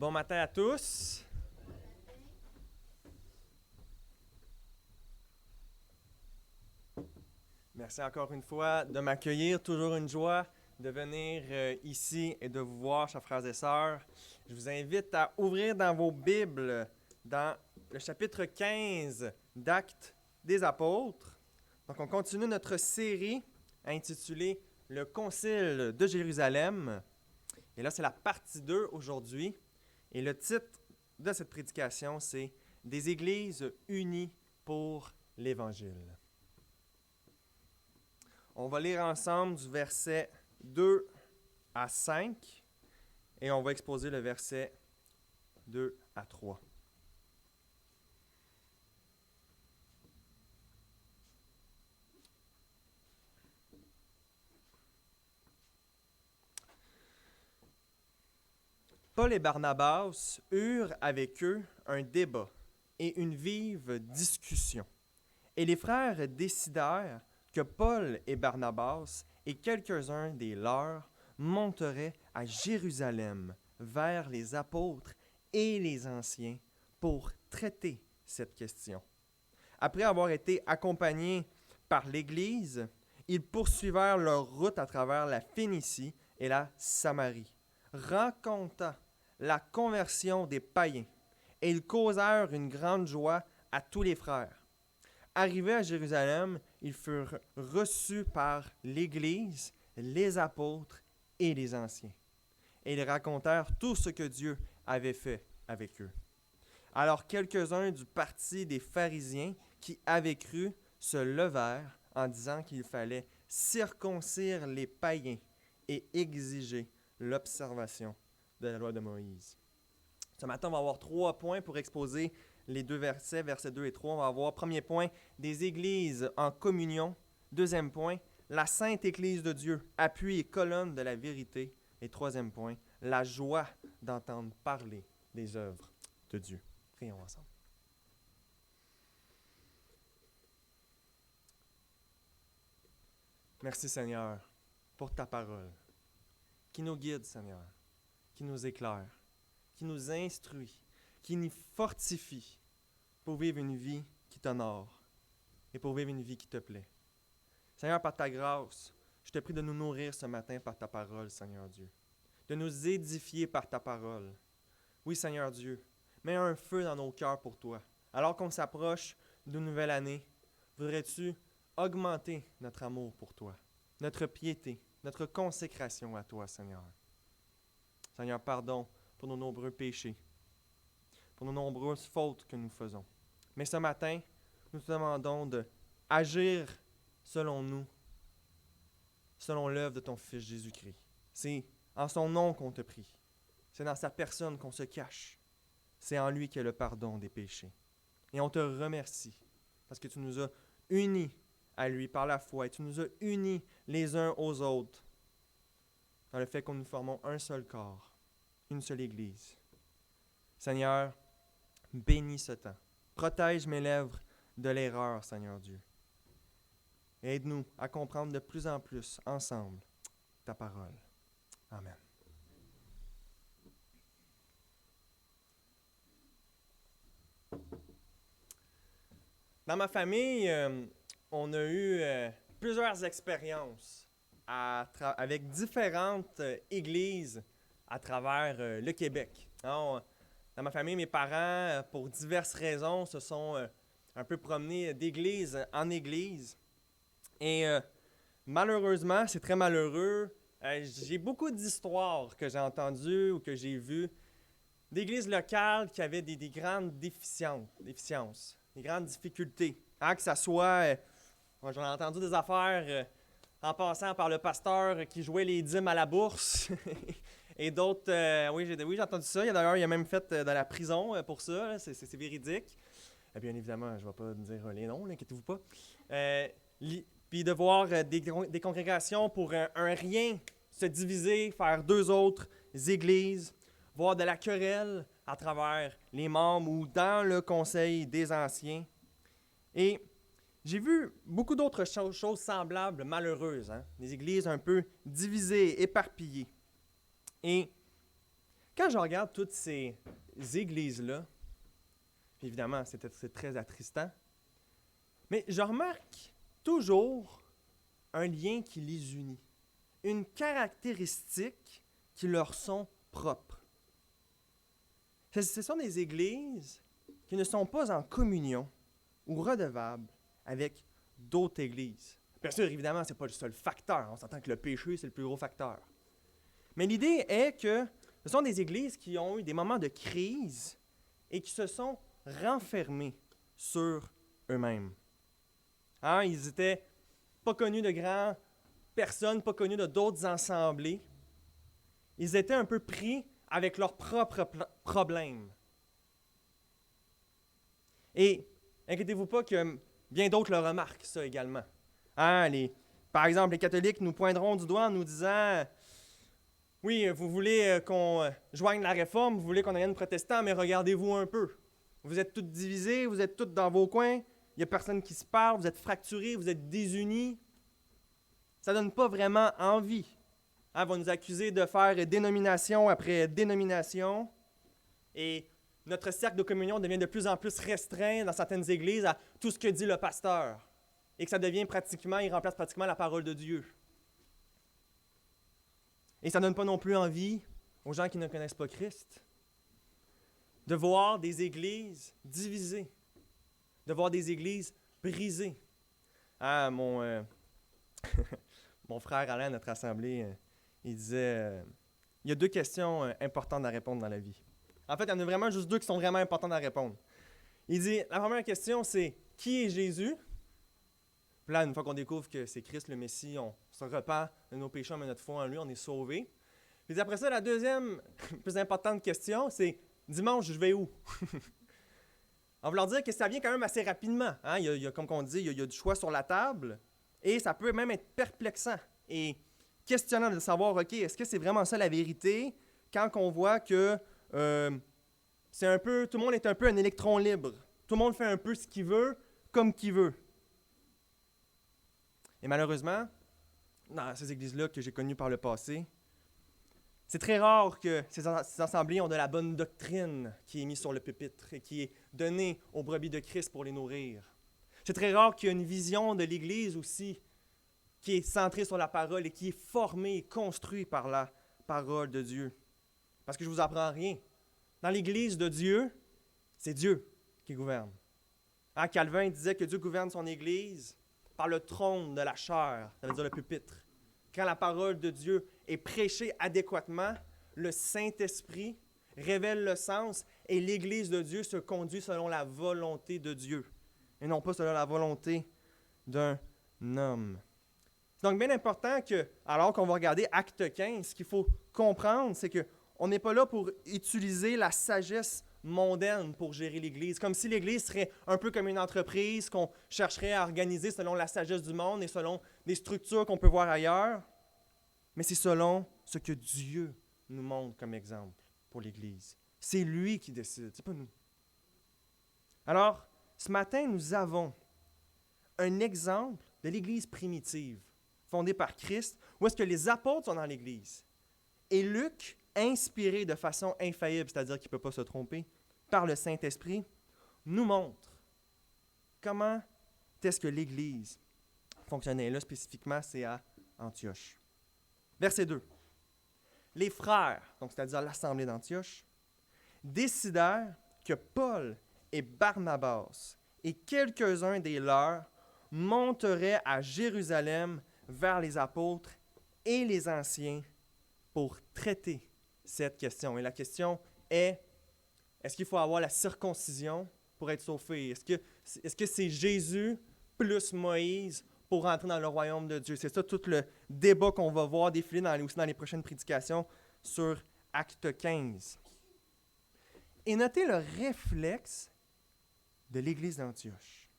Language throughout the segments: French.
Bon matin à tous. Merci encore une fois de m'accueillir. Toujours une joie de venir ici et de vous voir, chers frères et sœurs. Je vous invite à ouvrir dans vos Bibles, dans le chapitre 15 d'Actes des Apôtres. Donc, on continue notre série intitulée « Le Concile de Jérusalem ». Et là, c'est la partie 2 aujourd'hui. Et le titre de cette prédication, c'est « Des églises unies pour l'Évangile ». On va lire ensemble du verset 2 à 5 et on va exposer le verset 2 à 3. Paul et Barnabas eurent avec eux un débat et une vive discussion. Et les frères décidèrent que Paul et Barnabas et quelques-uns des leurs monteraient à Jérusalem vers les apôtres et les anciens pour traiter cette question. Après avoir été accompagnés par l'Église, ils poursuivirent leur route à travers la Phénicie et la Samarie, racontant la conversion des païens, et ils causèrent une grande joie à tous les frères. Arrivés à Jérusalem, ils furent reçus par l'Église, les apôtres et les anciens. Et ils racontèrent tout ce que Dieu avait fait avec eux. Alors quelques-uns du parti des pharisiens qui avaient cru se levèrent en disant qu'il fallait circoncire les païens et exiger l'observation de la loi de Moïse. Ce matin, on va avoir 3 points pour exposer les 2 versets, versets 2 et 3. On va avoir, premier point, des églises en communion. Deuxième point, la sainte Église de Dieu, appui et colonne de la vérité. Et troisième point, la joie d'entendre parler des œuvres de Dieu. Prions ensemble. Merci Seigneur pour ta parole qui nous guide, Seigneur, qui nous éclaire, qui nous instruit, qui nous fortifie pour vivre une vie qui t'honore et pour vivre une vie qui te plaît. Seigneur, par ta grâce, je te prie de nous nourrir ce matin par ta parole, Seigneur Dieu, de nous édifier par ta parole. Oui, Seigneur Dieu, mets un feu dans nos cœurs pour toi. Alors qu'on s'approche d'une nouvelle année, voudrais-tu augmenter notre amour pour toi, notre piété, notre consécration à toi, Seigneur. Seigneur, pardon pour nos nombreux péchés, pour nos nombreuses fautes que nous faisons. Mais ce matin, nous te demandons d'agir selon nous, selon l'œuvre de ton Fils Jésus-Christ. C'est en son nom qu'on te prie. C'est dans sa personne qu'on se cache. C'est en lui qu'il y a le pardon des péchés. Et on te remercie parce que tu nous as unis à lui par la foi et tu nous as unis les uns aux autres dans le fait que nous formons un seul corps, une seule Église. Seigneur, bénis ce temps. Protège mes lèvres de l'erreur, Seigneur Dieu. Aide-nous à comprendre de plus en plus ensemble ta parole. Amen. Dans ma famille, on a eu plusieurs expériences avec différentes églises à travers le Québec. Alors, dans ma famille, mes parents, pour diverses raisons, se sont un peu promenés d'église en église. Et malheureusement, c'est très malheureux, j'ai beaucoup d'histoires que j'ai entendues ou que j'ai vues d'églises locales qui avaient des grandes déficiences, des grandes difficultés. Hein, que ça soit, j'en ai entendu des affaires en passant par le pasteur qui jouait les dîmes à la bourse. Et d'autres, oui, j'ai entendu ça. D'ailleurs, il a même fait dans la prison pour ça. Là, c'est véridique. Et bien évidemment, je ne vais pas dire les noms, inquiétez-vous pas. Puis de voir des congrégations pour un rien se diviser, faire 2 autres églises, voir de la querelle à travers les membres ou dans le conseil des anciens. Et j'ai vu beaucoup d'autres choses semblables, malheureuses. Des églises un peu divisées, éparpillées. Et quand je regarde toutes ces églises-là, puis évidemment, c'est très attristant, mais je remarque toujours un lien qui les unit, une caractéristique qui leur sont propres. Ce sont des églises qui ne sont pas en communion ou redevables avec d'autres églises. Bien sûr, évidemment, ce n'est pas le seul facteur. On s'entend que le péché, c'est le plus gros facteur. Mais l'idée est que ce sont des églises qui ont eu des moments de crise et qui se sont renfermées sur eux-mêmes. Hein, ils n'étaient pas connus de grandes personnes, pas connus de d'autres assemblées. Ils étaient un peu pris avec leurs propres problèmes. Et inquiétez-vous pas que bien d'autres le remarquent, ça également. Hein, par exemple, les catholiques nous pointeront du doigt en nous disant « Oui, vous voulez qu'on joigne la réforme, vous voulez qu'on devienne protestant, mais regardez-vous un peu. Vous êtes tous divisés, vous êtes tous dans vos coins, il n'y a personne qui se parle, vous êtes fracturés, vous êtes désunis. Ça ne donne pas vraiment envie. Hein, ils vont nous accuser de faire dénomination après dénomination. Et notre cercle de communion devient de plus en plus restreint dans certaines églises à tout ce que dit le pasteur. Et que ça devient il remplace pratiquement la parole de Dieu. Et ça ne donne pas non plus envie aux gens qui ne connaissent pas Christ de voir des églises divisées, de voir des églises brisées. Ah, mon frère Alain à notre assemblée, il disait il y a 2 questions importantes à répondre dans la vie. En fait, il y en a vraiment juste 2 qui sont vraiment importantes à répondre. Il dit, la première question, c'est « Qui est Jésus? » Puis là, une fois qu'on découvre que c'est Christ le Messie, on se repent de nos péchés, on met notre foi en lui, on est sauvé. Puis après ça, la deuxième, plus importante question, c'est « Dimanche, je vais où? » En voulant dire que ça vient quand même assez rapidement. Hein? Il y a, comme on dit, il y a du choix sur la table et ça peut même être perplexant et questionnant de savoir, OK, est-ce que c'est vraiment ça la vérité quand on voit que c'est un peu, tout le monde est un peu un électron libre. Tout le monde fait un peu ce qu'il veut, comme qu'il veut. Et malheureusement, dans ces églises-là que j'ai connues par le passé, c'est très rare que ces assemblées ont de la bonne doctrine qui est mise sur le pupitre et qui est donnée aux brebis de Christ pour les nourrir. C'est très rare qu'il y ait une vision de l'Église aussi qui est centrée sur la parole et qui est formée et construite par la parole de Dieu. Parce que je ne vous apprends rien. Dans l'Église de Dieu, c'est Dieu qui gouverne. Hein, Calvin disait que Dieu gouverne son Église par le trône de la chair, ça veut dire le pupitre. Quand la parole de Dieu est prêchée adéquatement, le Saint-Esprit révèle le sens et l'Église de Dieu se conduit selon la volonté de Dieu et non pas selon la volonté d'un homme. C'est donc bien important que, alors qu'on va regarder Acte 15, ce qu'il faut comprendre, c'est qu'on n'est pas là pour utiliser la sagesse mondaine pour gérer l'Église, comme si l'Église serait un peu comme une entreprise qu'on chercherait à organiser selon la sagesse du monde et selon des structures qu'on peut voir ailleurs, mais c'est selon ce que Dieu nous montre comme exemple pour l'Église. C'est lui qui décide, c'est pas nous. Alors, ce matin, nous avons un exemple de l'Église primitive, fondée par Christ, où est-ce que les apôtres sont dans l'Église. Et Luc, inspiré de façon infaillible, c'est-à-dire qu'il ne peut pas se tromper, par le Saint-Esprit, nous montre comment est-ce que l'Église fonctionnait. Là, spécifiquement, c'est à Antioche. Verset 2. Les frères, donc c'est-à-dire l'Assemblée d'Antioche, décidèrent que Paul et Barnabas et quelques-uns des leurs monteraient à Jérusalem vers les apôtres et les anciens pour traiter cette question. Et la question est-ce qu'il faut avoir la circoncision pour être sauvé? Est-ce que c'est Jésus plus Moïse pour rentrer dans le royaume de Dieu? C'est ça tout le débat qu'on va voir défiler aussi dans les prochaines prédications sur Acte 15. Et notez le réflexe de l'Église d'Antioche.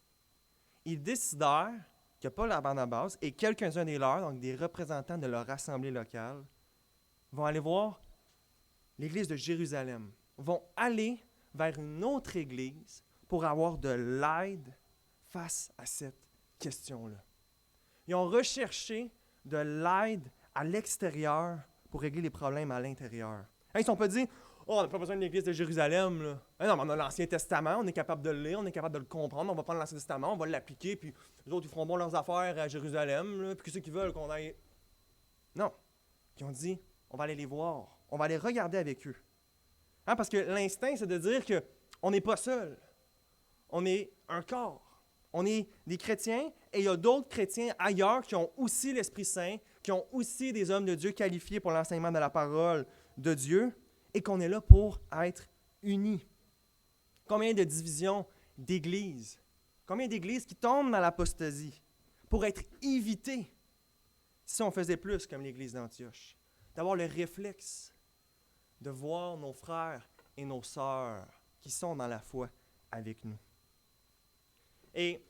Ils décidèrent que Paul et Barnabas et quelques-uns des leurs, donc des représentants de leur assemblée locale, vont aller voir l'Église de Jérusalem, vont aller vers une autre Église pour avoir de l'aide face à cette question-là. Ils ont recherché de l'aide à l'extérieur pour régler les problèmes à l'intérieur. Ils ne se sont pas dit Oh, on n'a pas besoin de l'Église de Jérusalem, là. Ah non, mais on a l'Ancien Testament, on est capable de le lire, on est capable de le comprendre, on va prendre l'Ancien Testament, on va l'appliquer, puis les autres, ils feront bon leurs affaires à Jérusalem, là, puis ceux qui veulent qu'on aille... Non. Ils ont dit, on va aller les voir, on va aller regarder avec eux. Hein, parce que l'instinct, c'est de dire qu'on n'est pas seul. On est un corps. On est des chrétiens et il y a d'autres chrétiens ailleurs qui ont aussi l'Esprit Saint, qui ont aussi des hommes de Dieu qualifiés pour l'enseignement de la parole de Dieu et qu'on est là pour être unis. Combien de divisions d'églises, combien d'églises qui tombent dans l'apostasie pour être évitées si on faisait plus comme l'église d'Antioche, d'avoir le réflexe de voir nos frères et nos sœurs qui sont dans la foi avec nous. Et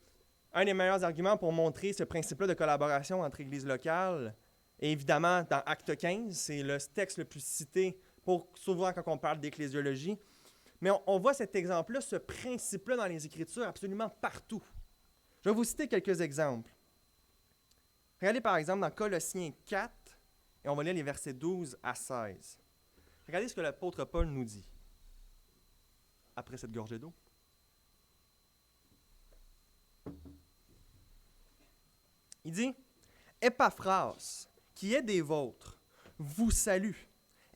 un des meilleurs arguments pour montrer ce principe-là de collaboration entre églises locales, et évidemment dans Acte 15, c'est le texte le plus cité souvent quand on parle d'ecclésiologie, mais on voit cet exemple-là, ce principe-là dans les Écritures absolument partout. Je vais vous citer quelques exemples. Regardez par exemple dans Colossiens 4, et on va lire les versets 12 à 16. Regardez ce que l'apôtre Paul nous dit après cette gorgée d'eau. Il dit, « Épaphras, qui est des vôtres, vous salue,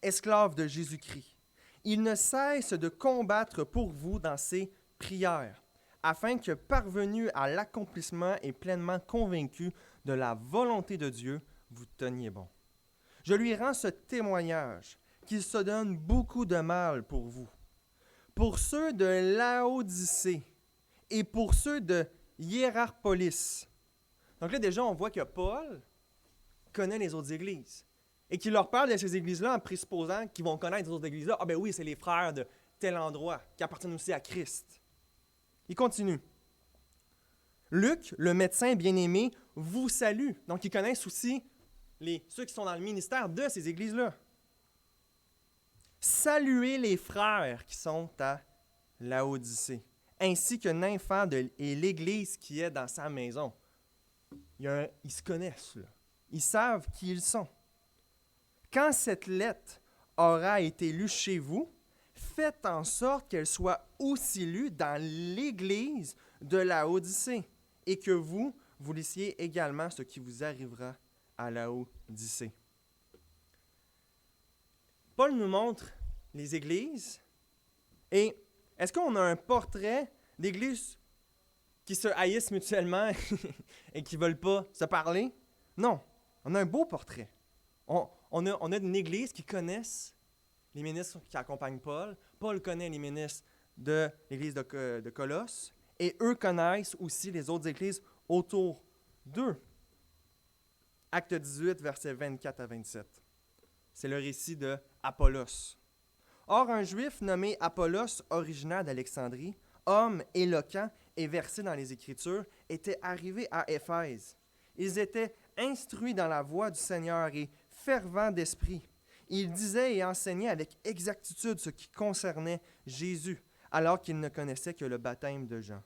esclave de Jésus-Christ. Il ne cesse de combattre pour vous dans ses prières, afin que, parvenu à l'accomplissement et pleinement convaincu de la volonté de Dieu, vous teniez bon. Je lui rends ce témoignage, qu'il se donne beaucoup de mal pour vous. Pour ceux de Laodicée et pour ceux de Hiérarpolis. » Donc là, déjà, on voit que Paul connaît les autres églises et qu'il leur parle de ces églises-là en présupposant qu'ils vont connaître les autres églises-là. Ah ben oui, c'est les frères de tel endroit qui appartiennent aussi à Christ. Il continue. Luc, le médecin bien-aimé, vous salue. Donc, ils connaissent aussi ceux qui sont dans le ministère de ces églises-là. Saluez les frères qui sont à Laodicée, ainsi que Nymphade et l'Église qui est dans sa maison. Ils se connaissent, là. Ils savent qui ils sont. Quand cette lettre aura été lue chez vous, faites en sorte qu'elle soit aussi lue dans l'Église de Laodicée, et que vous lissiez également ce qui vous arrivera à Laodicée. Paul nous montre les églises, et est-ce qu'on a un portrait d'églises qui se haïssent mutuellement et qui ne veulent pas se parler? Non, on a un beau portrait. On a une église qui connaisse les ministres qui accompagnent Paul. Paul connaît les ministres de l'église de Colosse, et eux connaissent aussi les autres églises autour d'eux. Acte 18, versets 24 à 27. C'est le récit de Apollos. Or, un Juif nommé Apollos, originaire d'Alexandrie, homme éloquent et versé dans les Écritures, était arrivé à Éphèse. Ils étaient instruits dans la voie du Seigneur et fervents d'esprit. Ils disaient et enseignaient avec exactitude ce qui concernait Jésus, alors qu'ils ne connaissaient que le baptême de Jean.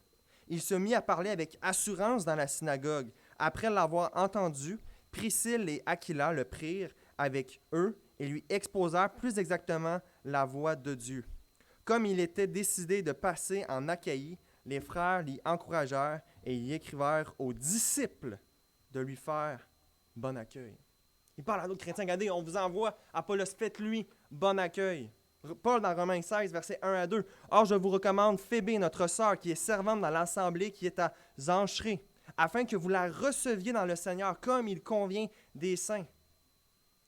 Il se mit à parler avec assurance dans la synagogue. Après l'avoir entendu, Priscille et Aquila le prirent avec eux et lui exposèrent plus exactement la voie de Dieu. Comme il était décidé de passer en Achaïe, les frères l'y encouragèrent et y écrivèrent aux disciples de lui faire bon accueil. Il parle à d'autres chrétiens, regardez, on vous envoie Apollos, faites-lui bon accueil. Paul dans Romains 16, versets 1 à 2. « Or, je vous recommande Phébé, notre sœur, qui est servante dans l'assemblée qui est à Zanchéré, afin que vous la receviez dans le Seigneur comme il convient des saints. »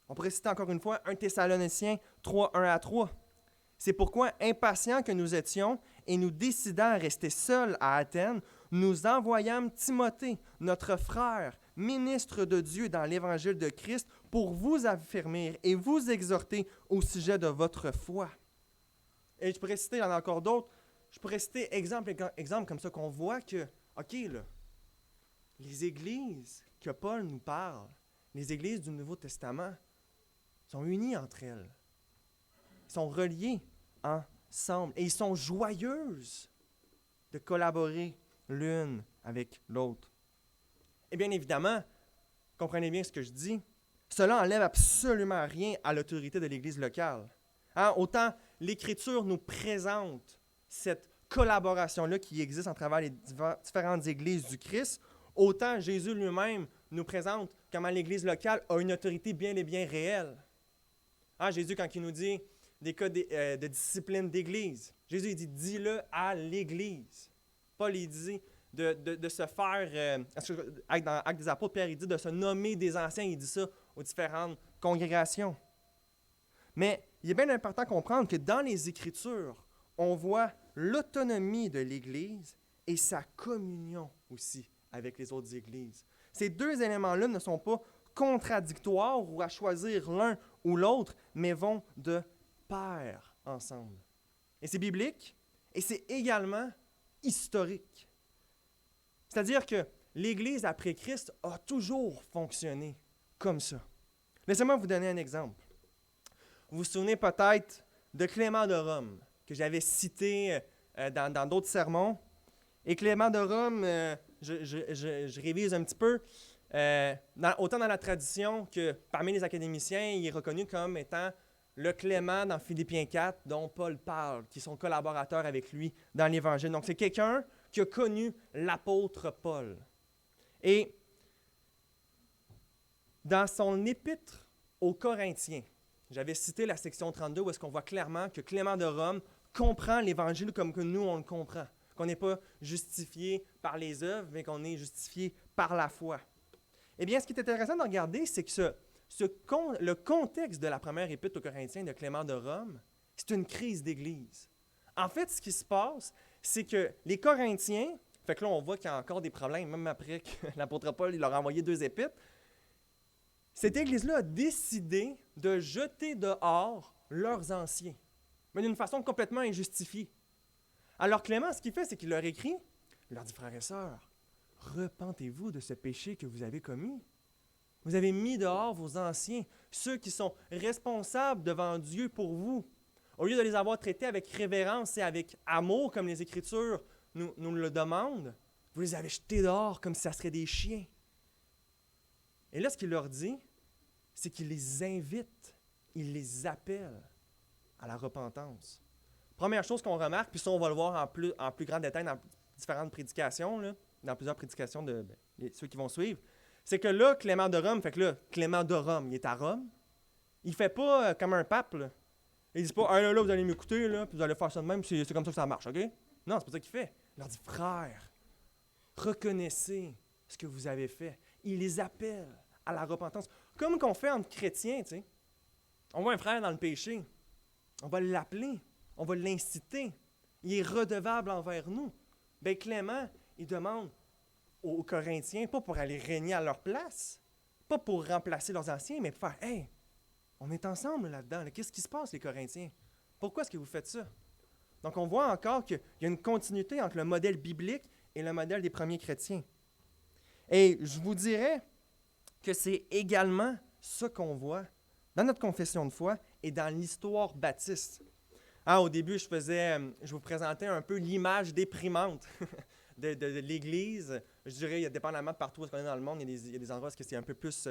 On pourrait citer encore une fois 1 Thessaloniciens 3, 1 à 3. « C'est pourquoi, impatients que nous étions et nous décidant à rester seuls à Athènes, nous envoyâmes Timothée, notre frère, ministre de Dieu dans l'évangile de Christ, pour vous affermir et vous exhorter au sujet de votre foi. » Et je pourrais citer, il y en a encore d'autres, je pourrais citer exemple comme ça, qu'on voit que, OK, là, les églises que Paul nous parle, les églises du Nouveau Testament, sont unies entre elles. Ils sont reliés ensemble et ils sont joyeuses de collaborer l'une avec l'autre. Et bien évidemment, comprenez bien ce que je dis, cela n'enlève absolument rien à l'autorité de l'Église locale. Hein, autant l'Écriture nous présente cette collaboration-là qui existe en travers les différentes églises du Christ, autant Jésus lui-même nous présente comment l'Église locale a une autorité bien et bien réelle. Hein, Jésus, quand il nous dit des cas de discipline d'Église, Jésus il dit « dis-le à l'Église ». Paul il dit de se faire, dans Actes des Apôtres, Pierre il dit de se nommer des anciens, il dit ça aux différentes congrégations. Mais il est bien important de comprendre que dans les Écritures, on voit l'autonomie de l'Église et sa communion aussi avec les autres Églises. Ces deux éléments-là ne sont pas contradictoires ou à choisir l'un ou l'autre, mais vont de pair ensemble. Et c'est biblique et c'est également historique. C'est-à-dire que l'Église après Christ a toujours fonctionné comme ça. Laissez-moi vous donner un exemple. Vous vous souvenez peut-être de Clément de Rome, que j'avais cité dans d'autres sermons. Et Clément de Rome, je révise un petit peu, autant dans la tradition que parmi les académiciens, il est reconnu comme étant le Clément dans Philippiens 4, dont Paul parle, qui sont collaborateurs avec lui dans l'Évangile. Donc, c'est quelqu'un qui a connu l'apôtre Paul. Et dans son épître aux Corinthiens, j'avais cité la section 32 où est-ce qu'on voit clairement que Clément de Rome comprend l'Évangile comme que nous, on le comprend. Qu'on n'est pas justifié par les œuvres, mais qu'on est justifié par la foi. Eh bien, ce qui est intéressant de regarder, c'est que le contexte de la première épître aux Corinthiens de Clément de Rome, c'est une crise d'Église. En fait, ce qui se passe, c'est que les Corinthiens, fait que là, on voit qu'il y a encore des problèmes, même après que l'apôtre Paul il leur a envoyé 2 épîtres, cette Église-là a décidé de jeter dehors leurs anciens, mais d'une façon complètement injustifiée. Alors Clément, ce qu'il fait, c'est qu'il leur écrit, il leur dit, frères et sœurs, repentez-vous de ce péché que vous avez commis. Vous avez mis dehors vos anciens, ceux qui sont responsables devant Dieu pour vous. Au lieu de les avoir traités avec révérence et avec amour, comme les Écritures nous le demandent, vous les avez jetés dehors comme si ça serait des chiens. Et là, ce qu'il leur dit, c'est qu'il les invite, il les appelle à la repentance. Première chose qu'on remarque, puis ça, on va le voir en plus grand détail dans différentes prédications, là, dans plusieurs prédications de ceux qui vont suivre, c'est que là, Clément de Rome, fait que là, Clément de Rome, il est à Rome. Il ne fait pas comme un pape, là. Il ne dit pas, là, vous allez m'écouter, là, puis vous allez faire ça de même, c'est comme ça que ça marche, OK? Non, c'est pas ça qu'il fait. Il leur dit, frères, reconnaissez ce que vous avez fait. Il les appelle à la repentance. Comme qu'on fait entre chrétiens, tu sais. On voit un frère dans le péché. On va l'appeler. On va l'inciter. Il est redevable envers nous. Bien, Clément, il demande aux Corinthiens, pas pour aller régner à leur place, pas pour remplacer leurs anciens, mais pour faire « Hey, on est ensemble là-dedans. Là. Qu'est-ce qui se passe, les Corinthiens? Pourquoi est-ce que vous faites ça? » Donc, on voit encore qu'il y a une continuité entre le modèle biblique et le modèle des premiers chrétiens. Et je vous dirais que c'est également ça qu'on voit dans notre confession de foi et dans l'histoire baptiste. Ah, au début, je vous présentais un peu l'image déprimante de l'Église. Je dirais, dépendamment de partout où on est dans le monde, il y a des endroits où c'est un peu plus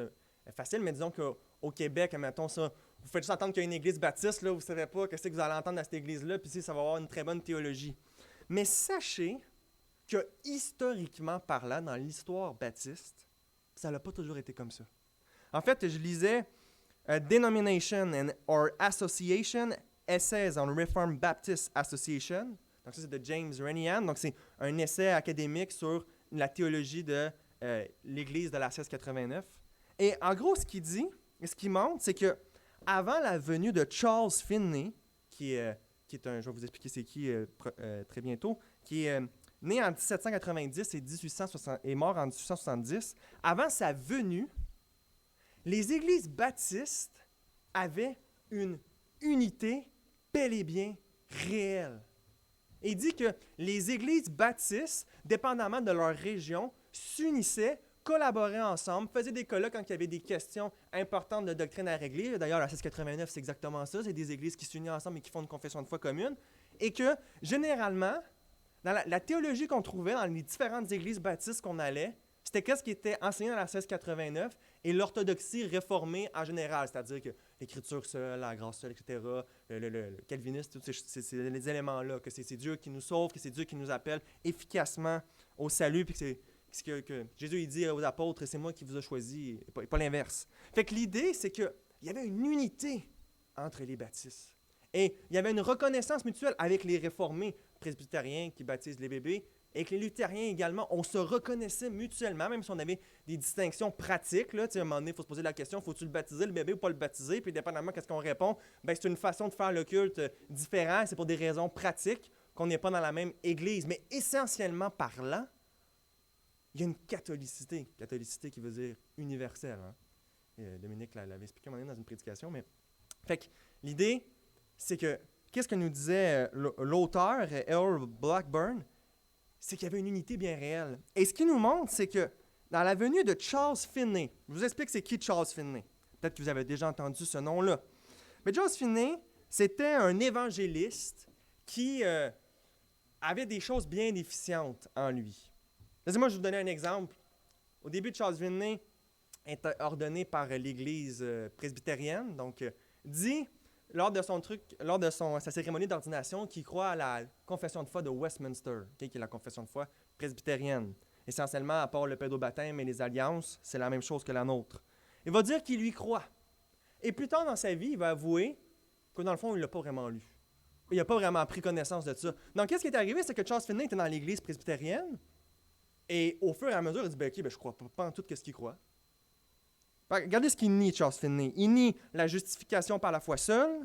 facile, mais disons qu'au Québec, mettons ça, vous faites juste entendre qu'il y a une église baptiste, là, vous ne savez pas qu'est-ce que vous allez entendre à cette église-là, puis ça va avoir une très bonne théologie. Mais sachez que historiquement parlant, dans l'histoire baptiste, ça n'a pas toujours été comme ça. En fait, je lisais Denomination or Association, Essays on Reformed Baptist Association. Donc ça, c'est de James Renihan. Donc c'est un essai académique sur la théologie de l'Église de la 1689. Et en gros, ce qu'il dit, et ce qu'il montre, c'est que avant la venue de Charles Finney, qui est un, je vais vous expliquer c'est qui très bientôt, qui est né en 1790 et mort en 1870, avant sa venue, les églises baptistes avaient une unité bel et bien réelle. Et il dit que les églises baptistes, dépendamment de leur région, s'unissaient, collaboraient ensemble, faisaient des colloques quand il y avait des questions importantes de doctrine à régler. D'ailleurs, la 1689, c'est exactement ça. C'est des églises qui s'unissent ensemble et qui font une confession de foi commune. Et que, généralement, dans la théologie qu'on trouvait dans les différentes églises baptistes qu'on allait, c'était qu'est-ce qui était enseigné dans la 1689 et l'orthodoxie réformée en général, c'est-à-dire que l'écriture seule, la grâce seule, etc., le calvinisme, tous ces les éléments-là, que c'est Dieu qui nous sauve, que c'est Dieu qui nous appelle efficacement au salut, puis que c'est ce que Jésus il dit aux apôtres, c'est moi qui vous ai choisi, et pas l'inverse. Fait que l'idée, c'est qu'il y avait une unité entre les baptistes. Et il y avait une reconnaissance mutuelle avec les réformés presbytériens qui baptisent les bébés, et avec les luthériens également. On se reconnaissait mutuellement, même si on avait des distinctions pratiques. Là, à un moment donné, il faut se poser la question, faut-tu le baptiser, le bébé, ou pas le baptiser? Puis dépendamment de ce qu'on répond, ben, c'est une façon de faire le culte différente. C'est pour des raisons pratiques qu'on n'est pas dans la même église. Mais essentiellement parlant, il y a une catholicité. Catholicité qui veut dire universelle. Hein? Et Dominique l'avait expliqué à un moment donné dans une prédication. Mais... Fait que l'idée, c'est que, qu'est-ce que nous disait l'auteur, Earl Blackburn? C'est qu'il y avait une unité bien réelle. Et ce qu'il nous montre, c'est que dans la venue de Charles Finney, je vous explique c'est qui Charles Finney. Peut-être que vous avez déjà entendu ce nom-là. Mais Charles Finney, c'était un évangéliste qui avait des choses bien déficientes en lui. Laissez-moi je vous donner un exemple. Au début de Charles Finney, est ordonné par l'Église presbytérienne, donc dit lors de sa cérémonie d'ordination qu'il croit à la confession de foi de Westminster, qui est la confession de foi presbytérienne. Essentiellement, à part le pédobaptême et les alliances, c'est la même chose que la nôtre. Il va dire qu'il lui croit. Et plus tard dans sa vie, il va avouer que dans le fond, il ne l'a pas vraiment lu. Il n'a pas vraiment pris connaissance de ça. Donc, qu'est-ce qui est arrivé? C'est que Charles Finney était dans l'Église presbytérienne, et au fur et à mesure, il dit, OK, je ne crois pas en tout ce qu'il croit. Regardez ce qu'il nie, Charles Finney. Il nie la justification par la foi seule.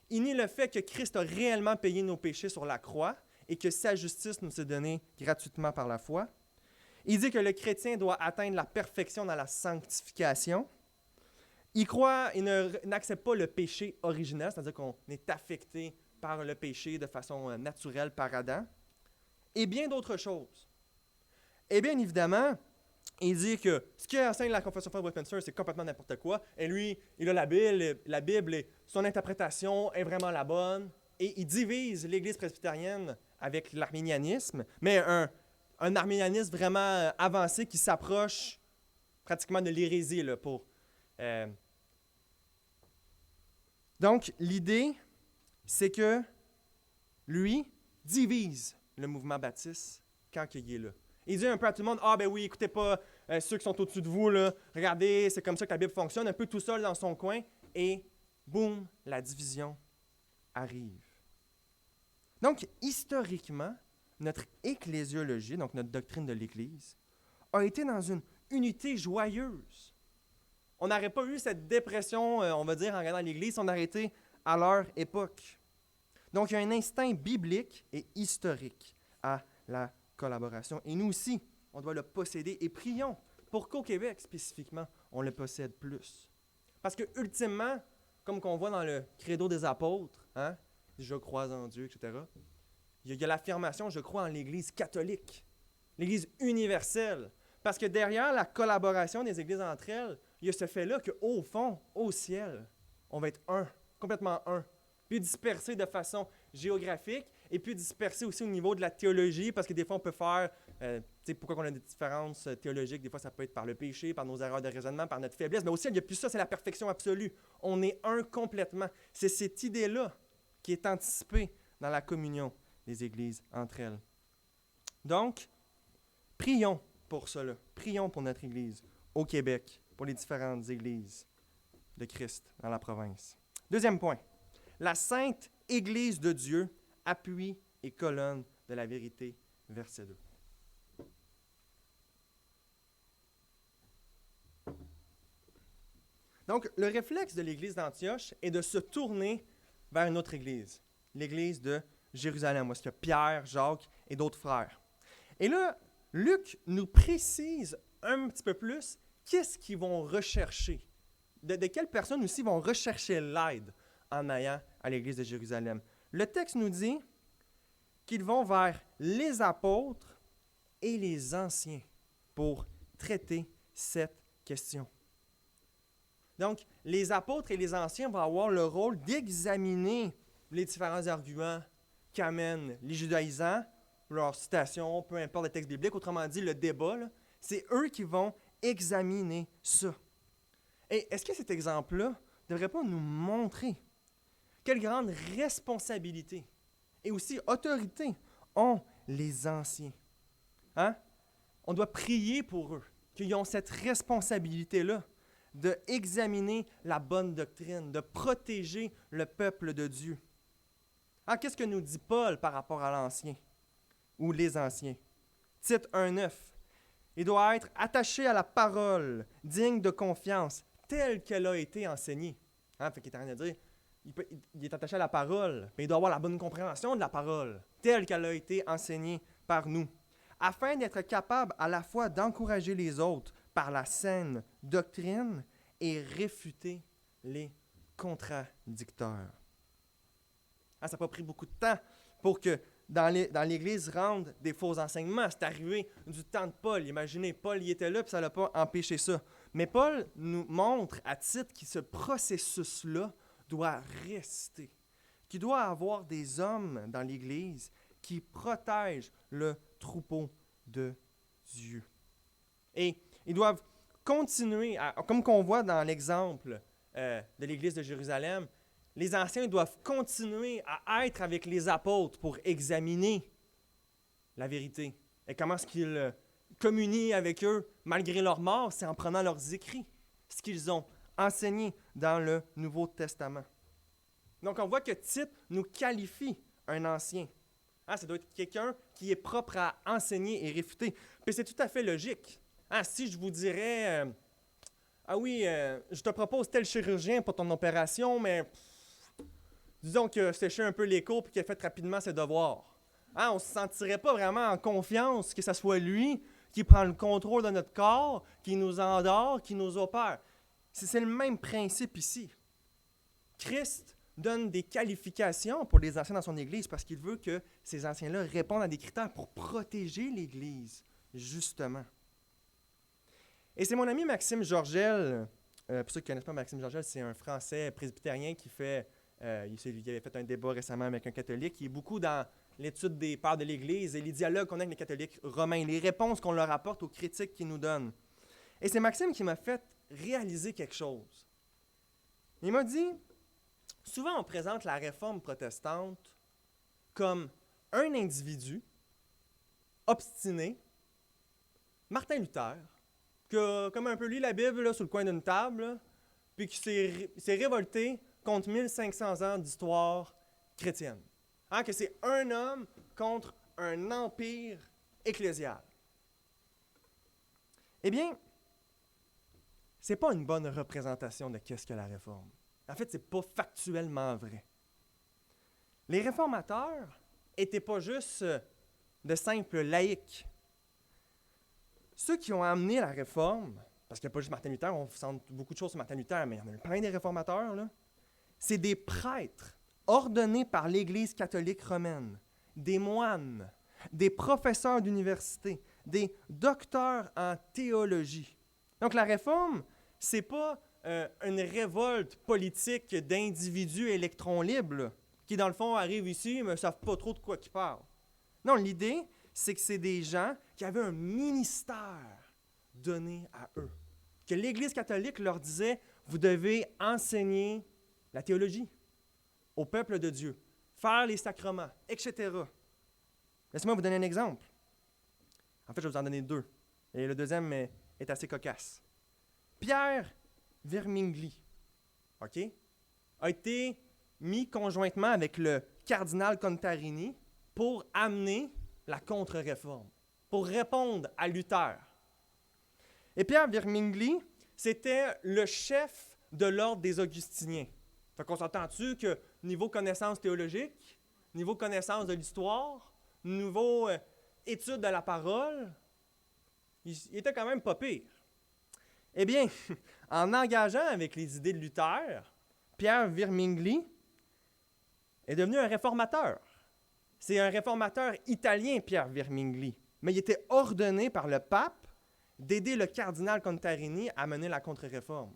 Il nie le fait que Christ a réellement payé nos péchés sur la croix et que sa justice nous est donnée gratuitement par la foi. Il dit que le chrétien doit atteindre la perfection dans la sanctification. Il n'accepte pas le péché originel, c'est-à-dire qu'on est affecté par le péché de façon naturelle par Adam. Et bien d'autres choses. Et bien évidemment, il dit que ce qui enseigne la confession de foi de Westminster, c'est complètement n'importe quoi. Et lui, il a la Bible et son interprétation est vraiment la bonne. Et il divise l'Église presbytérienne avec l'arminianisme, mais un arminianisme vraiment avancé qui s'approche pratiquement de l'hérésie. Donc, l'idée, c'est que lui divise le mouvement baptiste quand il est là. Il dit un peu à tout le monde, « Ah ben oui, écoutez pas ceux qui sont au-dessus de vous, là. Regardez, c'est comme ça que la Bible fonctionne, un peu tout seul dans son coin. » Et boum, la division arrive. Donc, historiquement, notre ecclésiologie, donc notre doctrine de l'Église, a été dans une unité joyeuse. On n'aurait pas eu cette dépression, on va dire, en regardant l'Église, si on aurait été à leur époque. Donc, il y a un instinct biblique et historique à la collaboration. Et nous aussi, on doit le posséder et prions pour qu'au Québec, spécifiquement, on le possède plus. Parce que, ultimement, comme qu'on voit dans le credo des apôtres, hein, je crois en Dieu, etc., il y a l'affirmation, je crois en l'Église catholique, l'Église universelle. Parce que derrière la collaboration des églises entre elles, il y a ce fait-là qu'au fond, au ciel, on va être un, complètement un, puis dispersé de façon géographique, et puis dispersé aussi au niveau de la théologie, parce que des fois, on peut faire, pourquoi on a des différences théologiques, des fois, ça peut être par le péché, par nos erreurs de raisonnement, par notre faiblesse, mais aussi, il n'y a plus ça, c'est la perfection absolue. On est un complètement. C'est cette idée-là qui est anticipée dans la communion des églises entre elles. Donc, prions pour cela. Prions pour notre Église au Québec, pour les différentes églises de Christ dans la province. Deuxième point, la sainte Église de Dieu, appui et colonne de la vérité, verset 2. Donc, le réflexe de l'Église d'Antioche est de se tourner vers une autre Église, l'Église de Jérusalem, où il y a Pierre, Jacques et d'autres frères. Et là, Luc nous précise un petit peu plus qu'est-ce qu'ils vont rechercher, de quelles personnes aussi vont rechercher l'aide en allant à l'Église de Jérusalem. Le texte nous dit qu'ils vont vers les apôtres et les anciens pour traiter cette question. Donc, les apôtres et les anciens vont avoir le rôle d'examiner les différents arguments qu'amènent les judaïsants, leurs citations, peu importe le texte biblique, autrement dit, le débat, là, c'est eux qui vont examiner ça. Et est-ce que cet exemple-là ne devrait pas nous montrer quelle grande responsabilité et aussi autorité ont les anciens? Hein? On doit prier pour eux, qu'ils ont cette responsabilité-là d'examiner la bonne doctrine, de protéger le peuple de Dieu. Ah, qu'est-ce que nous dit Paul par rapport à l'ancien ou les anciens? Tite 1,9. Il doit être attaché à la parole, digne de confiance, telle qu'elle a été enseignée. Fait qu'il est en train de dire, il est attaché à la parole, mais il doit avoir la bonne compréhension de la parole, telle qu'elle a été enseignée par nous, afin d'être capable à la fois d'encourager les autres par la saine doctrine et réfuter les contradicteurs. Ça n'a pas pris beaucoup de temps pour que dans l'Église rendent des faux enseignements. C'est arrivé du temps de Paul. Imaginez, Paul y était là, puis ça n'a pas empêché ça. Mais Paul nous montre à Tite que ce processus-là doit rester, qu'il doit avoir des hommes dans l'Église qui protègent le troupeau de Dieu. Et ils doivent continuer, comme qu'on voit dans l'exemple de l'Église de Jérusalem, les anciens doivent continuer à être avec les apôtres pour examiner la vérité. Et comment est-ce qu'ils communient avec eux malgré leur mort? C'est en prenant leurs écrits, ce qu'ils ont enseigné dans le Nouveau Testament. Donc, on voit que Tite nous qualifie un ancien. Ça doit être quelqu'un qui est propre à enseigner et réfuter. Puis c'est tout à fait logique. Si je vous dirais, je te propose tel chirurgien pour ton opération, mais disons qu'il a séché un peu les cours et qu'il a fait rapidement ses devoirs. On ne se sentirait pas vraiment en confiance que ce soit lui qui prend le contrôle de notre corps, qui nous endort, qui nous opère. C'est le même principe ici. Christ donne des qualifications pour les anciens dans son Église parce qu'il veut que ces anciens-là répondent à des critères pour protéger l'Église, justement. Et c'est mon ami Maxime Georgel, pour ceux qui ne connaissent pas Maxime Georgel, c'est un Français presbytérien qui avait fait un débat récemment avec un catholique, qui est beaucoup dans l'étude des pères de l'Église et les dialogues qu'on a avec les catholiques romains, les réponses qu'on leur apporte aux critiques qu'ils nous donnent. Et c'est Maxime qui m'a fait réaliser quelque chose. Il m'a dit, souvent on présente la réforme protestante comme un individu obstiné, Martin Luther, qui a comme un peu lu la Bible là, sur le coin d'une table, là, puis qui s'est révolté contre 1500 ans d'histoire chrétienne. Que c'est un homme contre un empire ecclésial. Eh bien, c'est pas une bonne représentation de qu'est-ce que la réforme. En fait, c'est pas factuellement vrai. Les réformateurs n'étaient pas juste de simples laïcs. Ceux qui ont amené la réforme, parce qu'il n'y a pas juste Martin Luther, on sent beaucoup de choses sur Martin Luther, mais il y en a plein des réformateurs, là, c'est des prêtres ordonnés par l'Église catholique romaine, des moines, des professeurs d'université, des docteurs en théologie. Donc la réforme, ce n'est pas une révolte politique d'individus électrons libres là, qui, dans le fond, arrivent ici mais ne savent pas trop de quoi ils parlent. Non, l'idée, c'est que c'est des gens qui avaient un ministère donné à eux. Que l'Église catholique leur disait, vous devez enseigner la théologie au peuple de Dieu, faire les sacrements, etc. Laissez-moi vous donner un exemple. En fait, je vais vous en donner deux. Et le deuxième est assez cocasse. Pierre Vermigli, a été mis conjointement avec le cardinal Contarini pour amener la contre-réforme, pour répondre à Luther. Et Pierre Vermigli, c'était le chef de l'ordre des Augustiniens. Fait qu'on s'entend-tu que niveau connaissance théologique, niveau connaissance de l'histoire, niveau étude de la parole, il était quand même pas pire. Eh bien, en engageant avec les idées de Luther, Pierre Vermigli est devenu un réformateur. C'est un réformateur italien, Pierre Vermigli, mais il était ordonné par le pape d'aider le cardinal Contarini à mener la contre-réforme.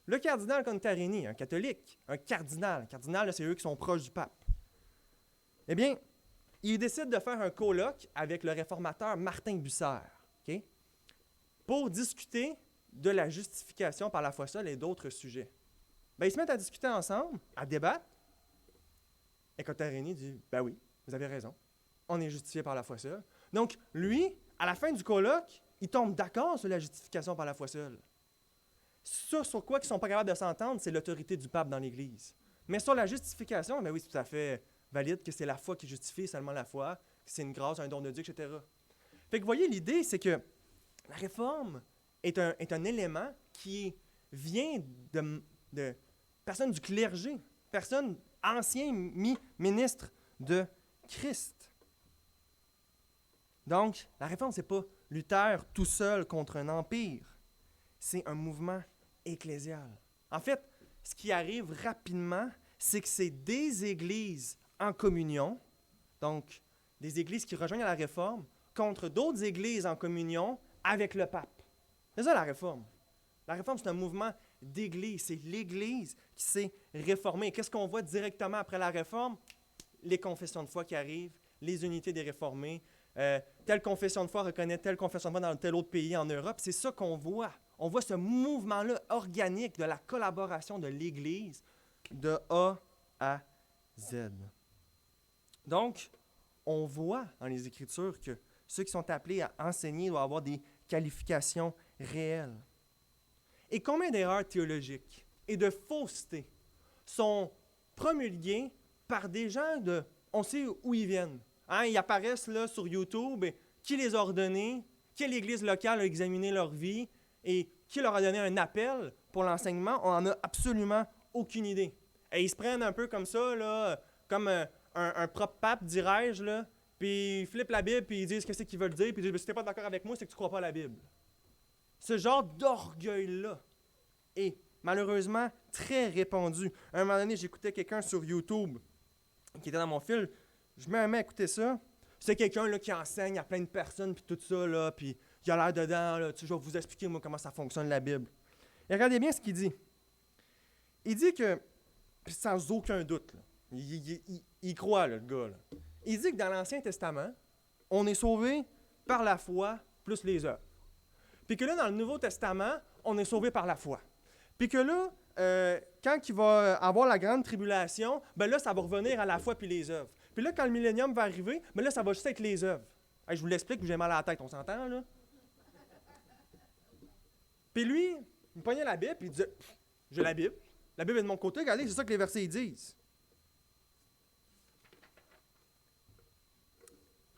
Le cardinal Contarini, un catholique, un cardinal, c'est eux qui sont proches du pape. Eh bien, il décide de faire un colloque avec le réformateur Martin Bucer, pour discuter de la justification par la foi seule et d'autres sujets. Ils se mettent à discuter ensemble, à débattre. Et quand Irénée dit, oui, vous avez raison, on est justifié par la foi seule. Donc, lui, à la fin du colloque, il tombe d'accord sur la justification par la foi seule. Sur quoi ils ne sont pas capables de s'entendre, c'est l'autorité du pape dans l'Église. Mais sur la justification, oui, c'est tout à fait valide que c'est la foi qui justifie, seulement la foi, que c'est une grâce, un don de Dieu, etc. Fait que vous voyez, l'idée, c'est que la réforme est un élément qui vient de personnes du clergé, personnes anciens ministres de Christ. Donc, la réforme, ce n'est pas Luther tout seul contre un empire. C'est un mouvement ecclésial. En fait, ce qui arrive rapidement, c'est que c'est des églises en communion, donc des églises qui rejoignent la réforme, contre d'autres églises en communion avec le pape. C'est ça la réforme. La réforme, c'est un mouvement d'église. C'est l'Église qui s'est réformée. Qu'est-ce qu'on voit directement après la réforme? Les confessions de foi qui arrivent, les unités des réformés. Telle confession de foi reconnaît telle confession de foi dans tel autre pays en Europe. C'est ça qu'on voit. On voit ce mouvement-là organique de la collaboration de l'Église de A à Z. Donc, on voit dans les Écritures que ceux qui sont appelés à enseigner doivent avoir des qualifications réelles. Et combien d'erreurs théologiques et de faussetés sont promulguées par des gens on sait où ils viennent. Ils apparaissent là sur YouTube, qui les a ordonnés, quelle église locale a examiné leur vie et qui leur a donné un appel pour l'enseignement, on n'en a absolument aucune idée. Et ils se prennent un peu comme ça, là, comme un propre pape, dirais-je, là, puis ils flippent la Bible, puis ils disent qu'est-ce qu'ils veulent dire, puis ils disent si tu n'es pas d'accord avec moi, c'est que tu ne crois pas à la Bible. Ce genre d'orgueil-là est malheureusement très répandu. À un moment donné, j'écoutais quelqu'un sur YouTube qui était dans mon fil. Je me mets à écouter ça. C'est quelqu'un là, qui enseigne à plein de personnes, puis tout ça, là, puis il a l'air dedans. Là, je vais vous expliquer moi, comment ça fonctionne la Bible. Et regardez bien ce qu'il dit. Il dit que, sans aucun doute, là, il croit, là, le gars. Là. Il dit que dans l'Ancien Testament, on est sauvé par la foi plus les œuvres. Puis que là, dans le Nouveau Testament, on est sauvé par la foi. Puis que là, quand il va avoir la grande tribulation, là, ça va revenir à la foi puis les œuvres. Puis là, quand le millénium va arriver, là, ça va juste être les œuvres. Je vous l'explique, j'ai mal à la tête, on s'entend, là? Puis lui, il pognait la Bible, puis il disait, j'ai la Bible. La Bible est de mon côté, regardez, c'est ça que les versets ils disent.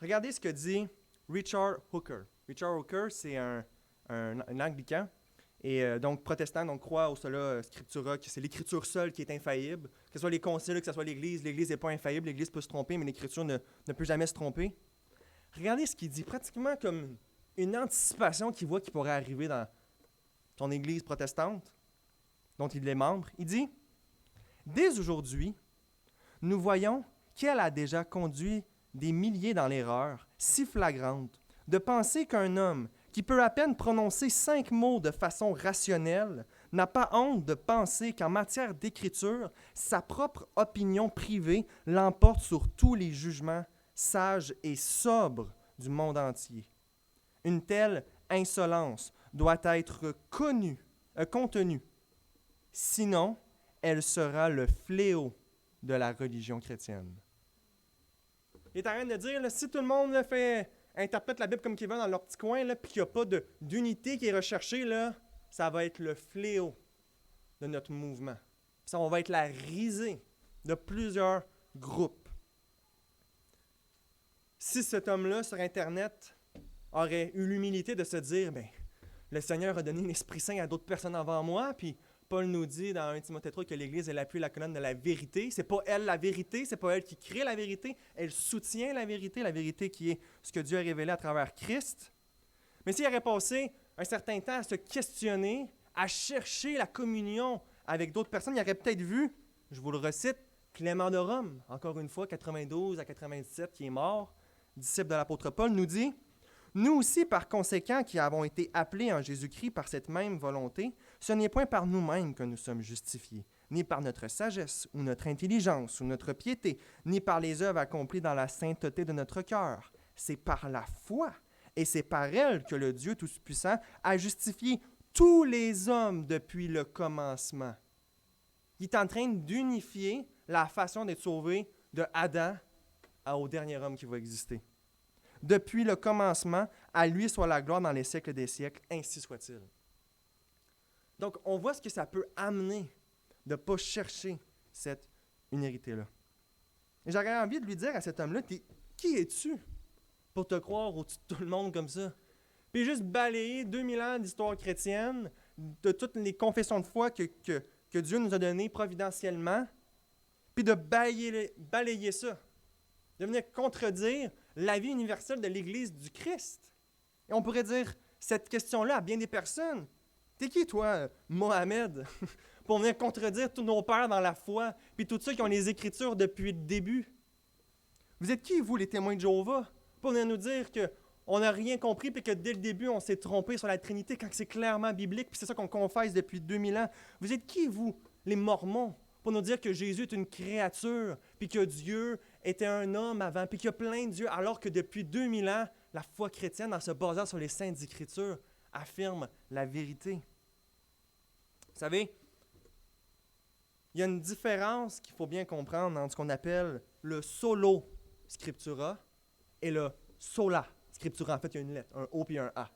Regardez ce que dit Richard Hooker. Richard Hooker, c'est un anglican, et donc protestant, donc croit au sola scriptura, que c'est l'écriture seule qui est infaillible, que ce soit les conciles, que ce soit l'Église n'est pas infaillible, l'Église peut se tromper, mais l'Écriture ne peut jamais se tromper. Regardez ce qu'il dit, pratiquement comme une anticipation qu'il voit qui pourrait arriver dans son Église protestante, dont il est membre. Il dit, « Dès aujourd'hui, nous voyons qu'elle a déjà conduit des milliers dans l'erreur, si flagrante, de penser qu'un homme qui peut à peine prononcer 5 mots de façon rationnelle, n'a pas honte de penser qu'en matière d'écriture, sa propre opinion privée l'emporte sur tous les jugements sages et sobres du monde entier. Une telle insolence doit être contenue, sinon elle sera le fléau de la religion chrétienne. » Il est en train de dire, là, si tout le monde là, interprète la Bible comme qu'il veut dans leur petit coin, puis qu'il n'y a pas d'unité qui est recherchée, là, ça va être le fléau de notre mouvement. Ça, on va être la risée de plusieurs groupes. Si cet homme-là, sur Internet, aurait eu l'humilité de se dire, le Seigneur a donné l'Esprit Saint à d'autres personnes avant moi, puis Paul nous dit dans 1 Timothée 3 que l'Église est l'appui et la colonne de la vérité. C'est pas elle la vérité, c'est pas elle qui crée la vérité, elle soutient la vérité qui est ce que Dieu a révélé à travers Christ. Mais s'il aurait passé un certain temps à se questionner, à chercher la communion avec d'autres personnes, il aurait peut-être vu, je vous le recite, Clément de Rome, encore une fois, 92 à 97, qui est mort, disciple de l'apôtre Paul, nous dit « Nous aussi, par conséquent, qui avons été appelés en Jésus-Christ par cette même volonté, ce n'est point par nous-mêmes que nous sommes justifiés, ni par notre sagesse, ou notre intelligence, ou notre piété, ni par les œuvres accomplies dans la sainteté de notre cœur. C'est par la foi, et c'est par elle que le Dieu Tout-Puissant a justifié tous les hommes depuis le commencement. Il est en train d'unifier la façon d'être sauvé de Adam au dernier homme qui va exister. Depuis le commencement, à lui soit la gloire dans les siècles des siècles, ainsi soit-il. Donc, on voit ce que ça peut amener de ne pas chercher cette unité-là. Et j'aurais envie de lui dire à cet homme-là, qui es-tu pour te croire au-dessus de tout le monde comme ça? Puis juste balayer 2000 ans d'histoire chrétienne, de toutes les confessions de foi que Dieu nous a données providentiellement, puis de balayer ça, de venir contredire la vie universelle de l'Église du Christ. Et on pourrait dire cette question-là à bien des personnes. T'es qui, toi, Mohamed, pour venir contredire tous nos pères dans la foi, puis tous ceux qui ont les Écritures depuis le début? Vous êtes qui, vous, les témoins de Jéhovah, pour venir nous dire qu'on n'a rien compris, puis que dès le début, on s'est trompé sur la Trinité, quand c'est clairement biblique, puis c'est ça qu'on confesse depuis 2000 ans? Vous êtes qui, vous, les Mormons, pour nous dire que Jésus est une créature, puis que Dieu était un homme avant, puis qu'il y a plein de dieux, alors que depuis 2000 ans, la foi chrétienne, en se basant sur les Saintes Écritures, affirme la vérité. Vous savez, il y a une différence qu'il faut bien comprendre entre ce qu'on appelle le solo scriptura et le sola scriptura. En fait, il y a une lettre, un O puis un A.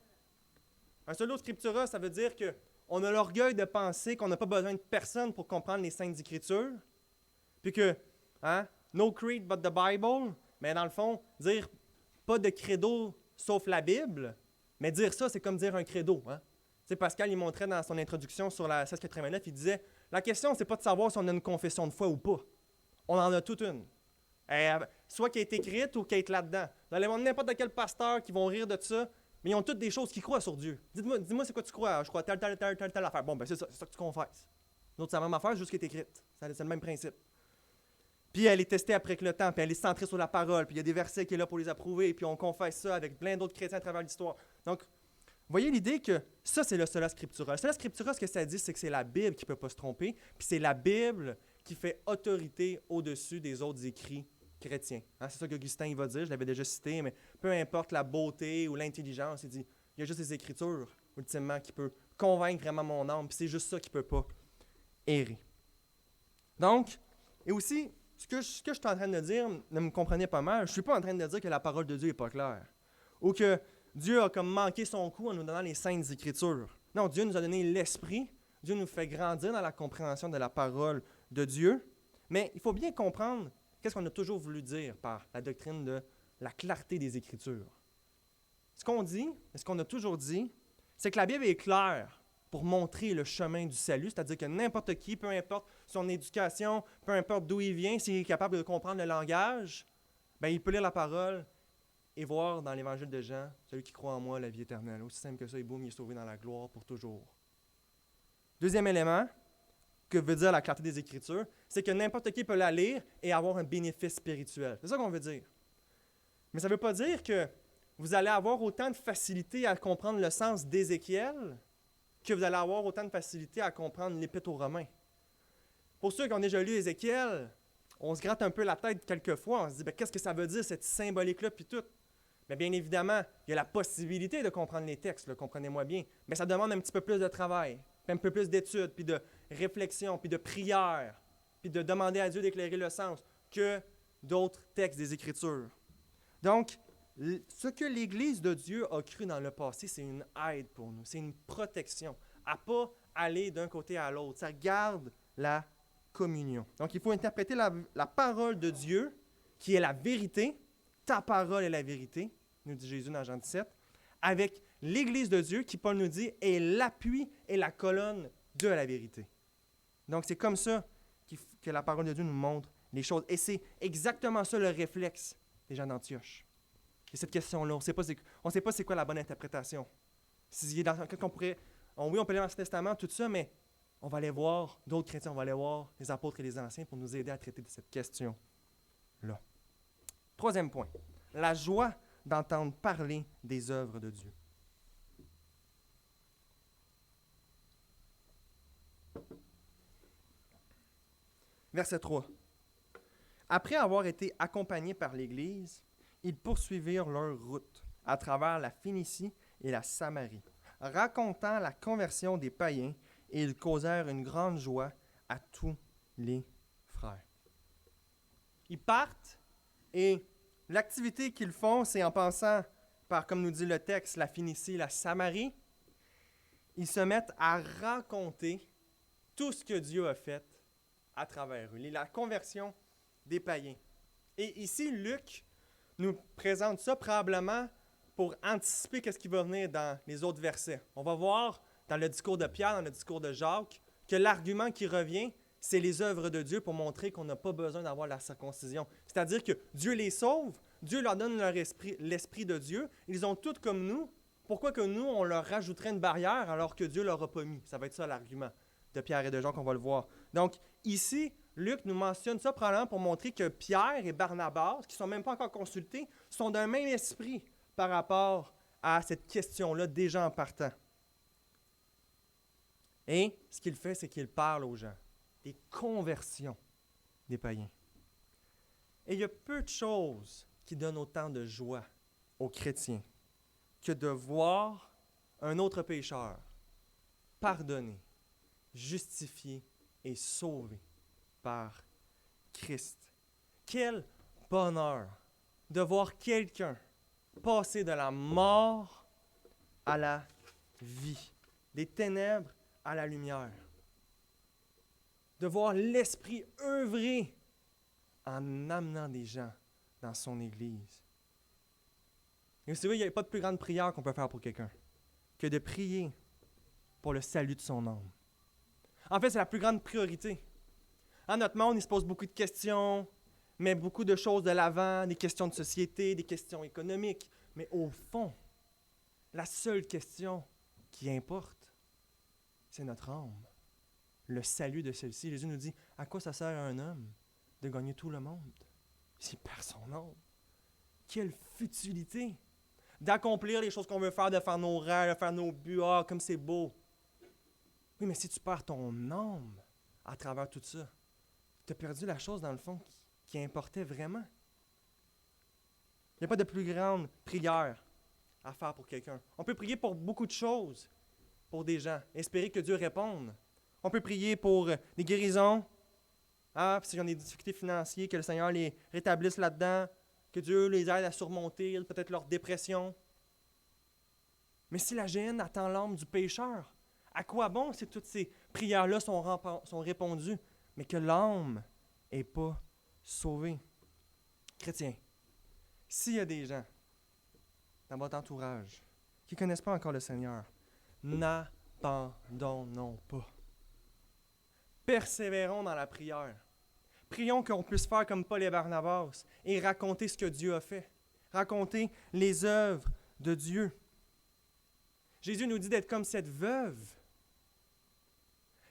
Un solo scriptura, ça veut dire qu'on a l'orgueil de penser qu'on n'a pas besoin de personne pour comprendre les Saintes Écritures, puis que, no creed but the Bible, mais dans le fond, dire pas de credo sauf la Bible, mais dire ça, c'est comme dire un credo. Tu sais, Pascal, il montrait dans son introduction sur la 1689, il disait, la question, c'est pas de savoir si on a une confession de foi ou pas. On en a toute une. Soit qui est écrite ou qui est là-dedans. Vous allez voir n'importe quel pasteur qui vont rire de ça, mais ils ont toutes des choses qui croient sur Dieu. Dis-moi c'est quoi tu crois? Je crois telle affaire. Bon, ben c'est ça que tu confesses. L'autre, c'est la même affaire, juste qui est écrite. C'est le même principe. Puis elle est testée après que le temps, puis elle est centrée sur la parole, puis il y a des versets qui sont là pour les approuver, puis on confesse ça avec plein d'autres chrétiens à travers l'histoire. Donc, vous voyez l'idée que ça, c'est le sola scriptura. Le sola scriptura, ce que ça dit, c'est que c'est la Bible qui ne peut pas se tromper, puis c'est la Bible qui fait autorité au-dessus des autres écrits chrétiens. C'est ça qu'Augustin il va dire, je l'avais déjà cité, mais peu importe la beauté ou l'intelligence, il dit, il y a juste les Écritures, ultimement, qui peut convaincre vraiment mon âme, puis c'est juste ça qui ne peut pas errer. Donc, et aussi, ce que je suis en train de dire, ne me comprenez pas mal, je ne suis pas en train de dire que la parole de Dieu n'est pas claire, ou que Dieu a comme manqué son coup en nous donnant les Saintes Écritures. Non, Dieu nous a donné l'Esprit, Dieu nous fait grandir dans la compréhension de la parole de Dieu, mais il faut bien comprendre qu'est-ce qu'on a toujours voulu dire par la doctrine de la clarté des Écritures. Ce qu'on dit, et ce qu'on a toujours dit, c'est que la Bible est claire pour montrer le chemin du salut, c'est-à-dire que n'importe qui, peu importe son éducation, peu importe d'où il vient, s'il est capable de comprendre le langage, ben, il peut lire la parole et voir dans l'Évangile de Jean, celui qui croit en moi, la vie éternelle. Aussi simple que ça, et boum, il est sauvé dans la gloire pour toujours. Deuxième élément, que veut dire la clarté des Écritures, c'est que n'importe qui peut la lire et avoir un bénéfice spirituel. C'est ça qu'on veut dire. Mais ça ne veut pas dire que vous allez avoir autant de facilité à comprendre le sens d'Ézéchiel que vous allez avoir autant de facilité à comprendre l'Épître aux Romains. Pour ceux qui ont déjà lu Ézéchiel, on se gratte un peu la tête quelquefois, on se dit, qu'est-ce que ça veut dire, cette symbolique-là, puis tout. Mais bien évidemment, il y a la possibilité de comprendre les textes, là, comprenez-moi bien, mais ça demande un petit peu plus de travail, puis un peu plus d'études, puis de réflexion, puis de prière, puis de demander à Dieu d'éclairer le sens, que d'autres textes des Écritures. Donc, ce que l'Église de Dieu a cru dans le passé, c'est une aide pour nous, c'est une protection, à ne pas aller d'un côté à l'autre. Ça garde la communion. Donc, il faut interpréter la parole de Dieu, qui est la vérité, ta parole est la vérité, nous dit Jésus dans Jean 17, avec l'Église de Dieu, qui, Paul nous dit, est l'appui et la colonne de la vérité. Donc, c'est comme ça que la parole de Dieu nous montre les choses. Et c'est exactement ça le réflexe des gens d'Antioche. Et cette question-là, on ne sait pas c'est quoi la bonne interprétation. Oui, on peut lire l'Ancien Testament, tout ça, mais on va aller voir d'autres chrétiens, on va aller voir les apôtres et les anciens pour nous aider à traiter de cette question-là. Troisième point, la joie d'entendre parler des œuvres de Dieu. Verset 3. Après avoir été accompagnés par l'Église, ils poursuivirent leur route à travers la Phénicie et la Samarie, racontant la conversion des païens, et ils causèrent une grande joie à tous les frères. Ils partent et l'activité qu'ils font, c'est en passant par, comme nous dit le texte, la Phénicie, la Samarie, ils se mettent à raconter tout ce que Dieu a fait à travers eux, la conversion des païens. Et ici, Luc nous présente ça probablement pour anticiper ce qui va venir dans les autres versets. On va voir dans le discours de Pierre, dans le discours de Jacques, que l'argument qui revient, c'est les œuvres de Dieu pour montrer qu'on n'a pas besoin d'avoir la circoncision. C'est-à-dire que Dieu les sauve, Dieu leur donne leur esprit, l'esprit de Dieu, ils ont tout comme nous. Pourquoi que nous, on leur rajouterait une barrière alors que Dieu ne leur a pas mis? Ça va être ça l'argument de Pierre et de Jacques, on va le voir. Donc, ici, Luc nous mentionne ça probablement pour montrer que Pierre et Barnabas, qui ne sont même pas encore consultés, sont d'un même esprit par rapport à cette question-là déjà en partant. Et ce qu'il fait, c'est qu'il parle aux gens des conversions des païens. Et il y a peu de choses qui donnent autant de joie aux chrétiens que de voir un autre pécheur pardonné, justifié et sauvé par Christ. Quel bonheur de voir quelqu'un passer de la mort à la vie, des ténèbres à la lumière. De voir l'Esprit œuvrer en amenant des gens dans son Église. Et vous savez, il n'y a pas de plus grande prière qu'on peut faire pour quelqu'un que de prier pour le salut de son âme. En fait, c'est la plus grande priorité. En notre monde, il se pose beaucoup de questions, met beaucoup de choses de l'avant, des questions de société, des questions économiques. Mais au fond, la seule question qui importe, c'est notre âme. Le salut de celle-ci. Jésus nous dit, à quoi ça sert à un homme de gagner tout le monde s'il perd son âme? Quelle futilité d'accomplir les choses qu'on veut faire, de faire nos rêves, de faire nos buts, comme c'est beau. Oui, mais si tu perds ton âme à travers tout ça, tu as perdu la chose dans le fond qui importait vraiment. Il n'y a pas de plus grande prière à faire pour quelqu'un. On peut prier pour beaucoup de choses pour des gens, espérer que Dieu réponde. On peut prier pour des guérisons, s'ils ont des difficultés financières, que le Seigneur les rétablisse là-dedans, que Dieu les aide à surmonter peut-être leur dépression. Mais si la gêne attend l'âme du pécheur, à quoi bon si toutes ces prières-là sont répondues, mais que l'âme n'est pas sauvée? Chrétien, s'il y a des gens dans votre entourage qui ne connaissent pas encore le Seigneur, n'abandonnons pas. Persévérons dans la prière. Prions qu'on puisse faire comme Paul et Barnabas et raconter ce que Dieu a fait. Raconter les œuvres de Dieu. Jésus nous dit d'être comme cette veuve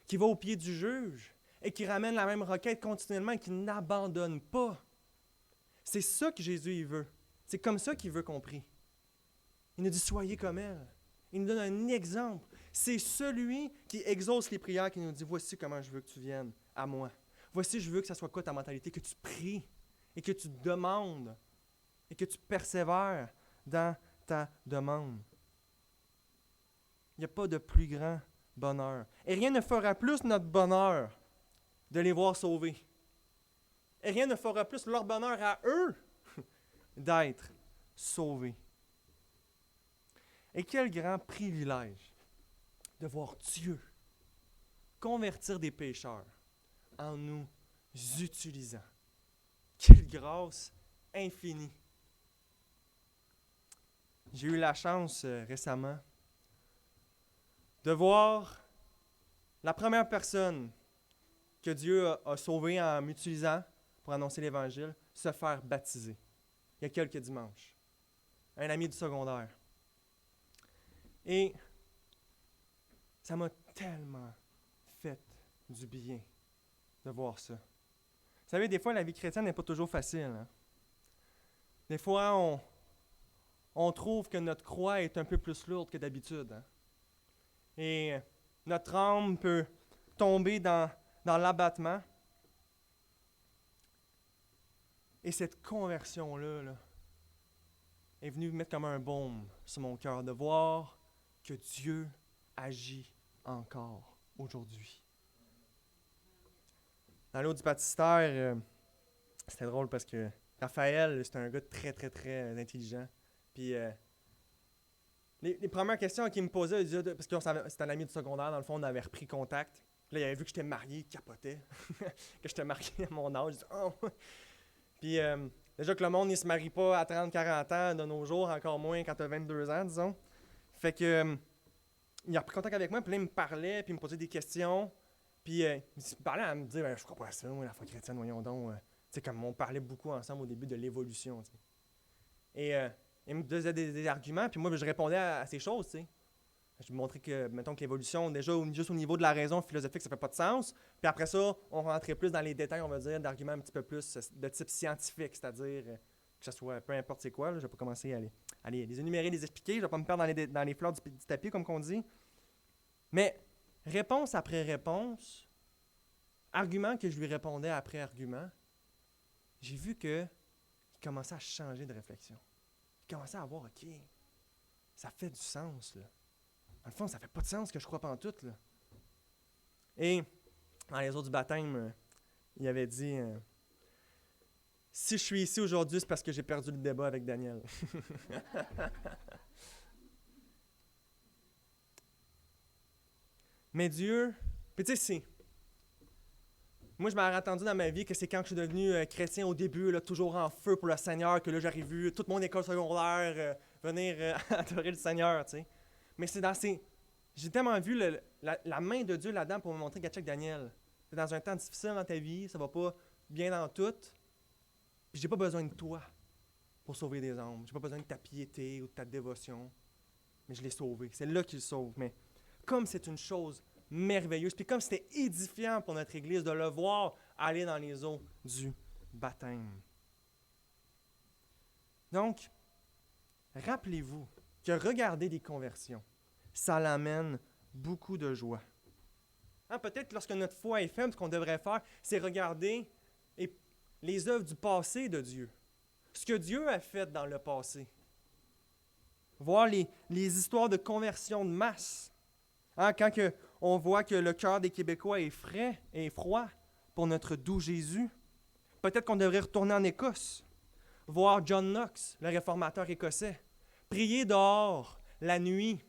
qui va au pied du juge et qui ramène la même requête continuellement et qui n'abandonne pas. C'est ça que Jésus il veut. C'est comme ça qu'il veut qu'on prie. Il nous dit, soyez comme elle. Il nous donne un exemple. C'est celui qui exauce les prières qui nous dit, voici comment je veux que tu viennes à moi. Voici, je veux que ça soit quoi ta mentalité, que tu pries et que tu demandes et que tu persévères dans ta demande. Il n'y a pas de plus grand bonheur. Et rien ne fera plus notre bonheur de les voir sauvés. Et rien ne fera plus leur bonheur à eux d'être sauvés. Et quel grand privilège de voir Dieu convertir des pécheurs en nous utilisant. Quelle grâce infinie. J'ai eu la chance récemment de voir la première personne que Dieu a sauvée en m'utilisant pour annoncer l'Évangile se faire baptiser. Il y a quelques dimanches. Un ami du secondaire. Et ça m'a tellement fait du bien de voir ça. Vous savez, des fois, la vie chrétienne n'est pas toujours facile. Hein? Des fois, on trouve que notre croix est un peu plus lourde que d'habitude. Hein? Et notre âme peut tomber dans l'abattement. Et cette conversion-là est venue mettre comme un baume sur mon cœur, de voir que Dieu agit encore aujourd'hui. Dans l'eau du baptistère, c'était drôle parce que Raphaël, c'était un gars très, très, très intelligent. Puis les premières questions qu'il me posait, parce que c'était un ami du secondaire, dans le fond, on avait repris contact. Là, il avait vu que j'étais marié, il capotait. Que j'étais marié à mon âge. Il dit, oh. Puis déjà que le monde, il se marie pas à 30-40 ans de nos jours, encore moins quand tu as 22 ans, disons. Fait que il a repris contact avec moi, puis là, il me parlait, puis il me posait des questions. Puis il me parlait à me dire, je crois pas à ça, moi, la foi chrétienne, voyons donc. Tu sais, comme on parlait beaucoup ensemble au début de l'évolution, tu sais. Et il me donnait des arguments, puis moi, je répondais à ces choses, tu sais. Je lui montrais que, mettons que l'évolution, déjà, juste au niveau de la raison philosophique, ça fait pas de sens. Puis après ça, on rentrait plus dans les détails, on va dire, d'arguments un petit peu plus de type scientifique, c'est-à-dire que ce soit peu importe c'est quoi, là, je vais pas commencer à les énumérer, les expliquer, je vais pas me perdre dans les fleurs du tapis, comme qu'on dit. Mais réponse après réponse, argument que je lui répondais après argument, j'ai vu qu'il commençait à changer de réflexion. Il commençait à voir, OK, ça fait du sens, là. Dans le fond, ça fait pas de sens que je crois pas en tout, là. Et dans les autres du baptême, il avait dit si je suis ici aujourd'hui, c'est parce que j'ai perdu le débat avec Daniel. Mais Dieu, puis tu sais, moi je m'aurais attendu dans ma vie que c'est quand je suis devenu chrétien au début, là, toujours en feu pour le Seigneur, que là j'aurais vu toute mon école secondaire venir adorer le Seigneur, tu sais. Mais c'est dans ces... J'ai tellement vu la main de Dieu là-dedans pour me montrer qu'à check Daniel. C'est dans un temps difficile dans ta vie, ça va pas bien dans tout. Puis j'ai pas besoin de toi pour sauver des âmes. J'ai pas besoin de ta piété ou de ta dévotion. Mais je l'ai sauvé. C'est là qu'il sauve. Mais comme c'est une chose merveilleuse, puis comme c'était édifiant pour notre Église de le voir aller dans les eaux du baptême. Donc, rappelez-vous que regarder des conversions, ça l'amène beaucoup de joie. Hein, peut-être lorsque notre foi est faible, ce qu'on devrait faire, c'est regarder les œuvres du passé de Dieu. Ce que Dieu a fait dans le passé. Voir les histoires de conversion de masse. Hein, quand on voit que le cœur des Québécois est frais et froid pour notre doux Jésus, peut-être qu'on devrait retourner en Écosse, voir John Knox, le réformateur écossais, prier dehors la nuit,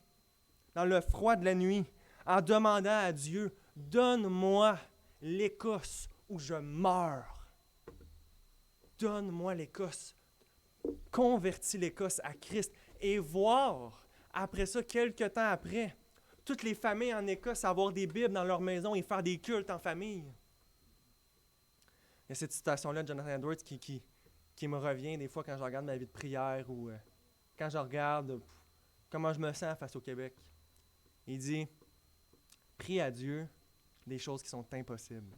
dans le froid de la nuit, en demandant à Dieu, « Donne-moi l'Écosse où je meurs. Donne-moi l'Écosse. » Convertis l'Écosse à Christ. Et voir, après ça, quelques temps après, toutes les familles en Écosse avoir des Bibles dans leur maison et faire des cultes en famille. Il y a cette citation-là de Jonathan Edwards qui me revient des fois quand je regarde ma vie de prière ou quand je regarde comment je me sens face au Québec. Il dit, prie à Dieu des choses qui sont impossibles.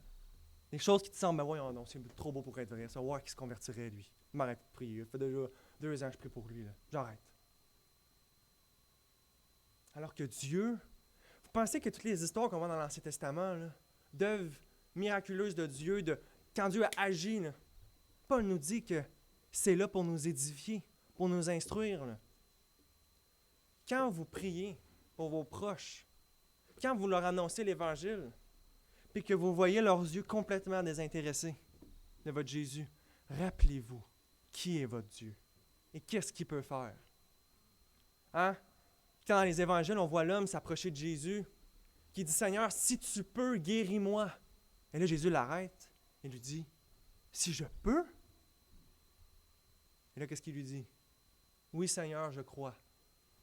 Des choses qui te semblent, ben voyons non, c'est trop beau pour être vrai. Ça va voir qui se convertirait, lui. Il m'arrête de prier. Ça fait déjà 2 ans que je prie pour lui. Là. J'arrête. Alors que Dieu, vous pensez que toutes les histoires qu'on voit dans l'Ancien Testament, là, d'œuvres miraculeuses de Dieu, quand Dieu a agi, là, Paul nous dit que c'est là pour nous édifier, pour nous instruire. Là. Quand vous priez pour vos proches, quand vous leur annoncez l'Évangile, puis que vous voyez leurs yeux complètement désintéressés de votre Jésus, rappelez-vous qui est votre Dieu et qu'est-ce qu'il peut faire. Hein? Quand dans les Évangiles, on voit l'homme s'approcher de Jésus, qui dit « Seigneur, si tu peux, guéris-moi. » Et là, Jésus l'arrête et lui dit « Si je peux? » Et là, qu'est-ce qu'il lui dit? « Oui, Seigneur, je crois.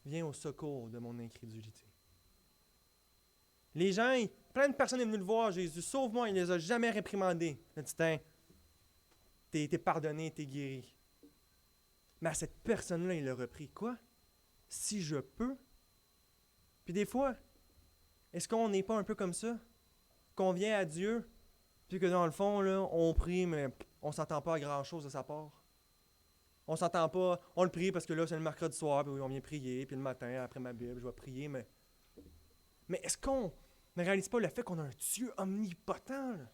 Viens au secours de mon incrédulité. » Les gens, plein de personnes sont venues le voir, Jésus, sauve-moi, il ne les a jamais réprimandés. Il a dit, t'es pardonné, t'es guéri. Mais à cette personne-là, il a repris. Quoi? Si je peux? Puis des fois, est-ce qu'on n'est pas un peu comme ça? Qu'on vient à Dieu, puis que dans le fond, là, on prie, mais on ne s'entend pas à grand-chose de sa part. On s'entend pas, on le prie parce que là, c'est le mercredi soir, puis on vient prier, puis le matin, après ma Bible, je vais prier, mais est-ce qu'on ne réalise pas le fait qu'on a un Dieu omnipotent là,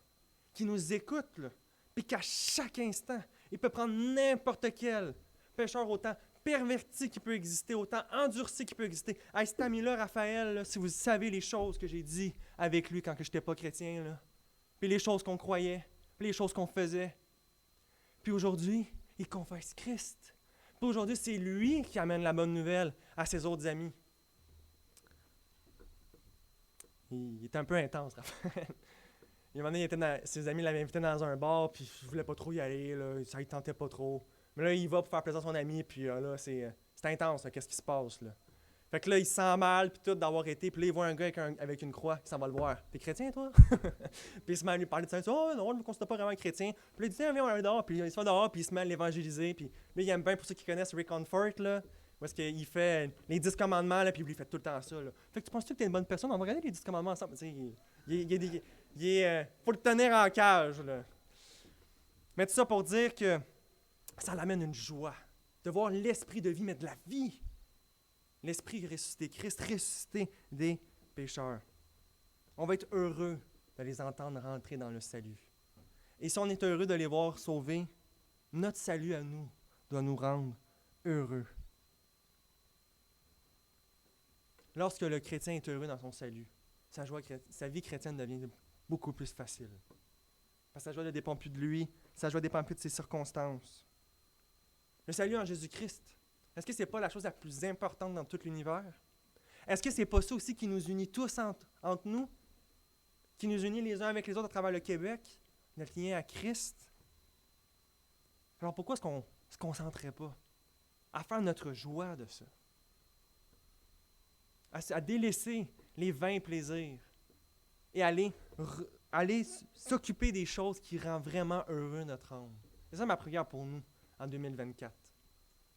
qui nous écoute, là, puis qu'à chaque instant, il peut prendre n'importe quel pécheur autant perverti qui peut exister, autant endurci qui peut exister. Hey, cet ami-là, Raphaël, là, si vous savez les choses que j'ai dit avec lui quand je n'étais pas chrétien, là, puis les choses qu'on croyait, puis les choses qu'on faisait. Puis aujourd'hui, il confesse Christ. Puis aujourd'hui, c'est lui qui amène la bonne nouvelle à ses autres amis. Il est un peu intense, Raphaël. Il m'a donné, ses amis l'avaient invité dans un bar, puis je voulais pas trop y aller, là, ça ne tentait pas trop. Mais là, il va pour faire plaisir à son ami, puis là, c'est intense, là, qu'est-ce qui se passe, là. Fait que là, il se sent mal, puis tout, d'avoir été, puis là, il voit un gars avec une croix, qui s'en va le voir. T'es chrétien, toi? Puis il se met à lui parler de ça, oh non, je me considère pas vraiment chrétien. Puis là, il dit, tiens, viens, on va dehors, puis il se va dehors, puis il se met à l'évangéliser, puis là, il aime bien, pour ceux qui connaissent Rick Comfort, là, où est-ce qu'il fait les 10 commandements, là, puis il lui fait tout le temps ça, là. Fait que tu penses-tu que t'es une bonne personne? On va regarder les 10 commandements ensemble. Tu sais, faut le tenir en cage, là. Mais tout ça pour dire que ça l'amène une joie de voir l'esprit de vie, mais de la vie. L'esprit ressuscité, Christ ressuscité des pécheurs. On va être heureux de les entendre rentrer dans le salut. Et si on est heureux de les voir sauvés, notre salut à nous doit nous rendre heureux. Lorsque le chrétien est heureux dans son salut, sa vie chrétienne devient beaucoup plus facile. Parce que sa joie ne dépend plus de lui, sa joie ne dépend plus de ses circonstances. Le salut en Jésus-Christ, est-ce que ce n'est pas la chose la plus importante dans tout l'univers? Est-ce que ce n'est pas ça aussi qui nous unit tous entre nous? Qui nous unit les uns avec les autres à travers le Québec? Notre lien à Christ? Alors pourquoi est-ce qu'on ne se concentrait pas à faire notre joie de ça? À délaisser les vains plaisirs et aller s'occuper des choses qui rendent vraiment heureux notre âme. C'est ça ma prière pour nous en 2024.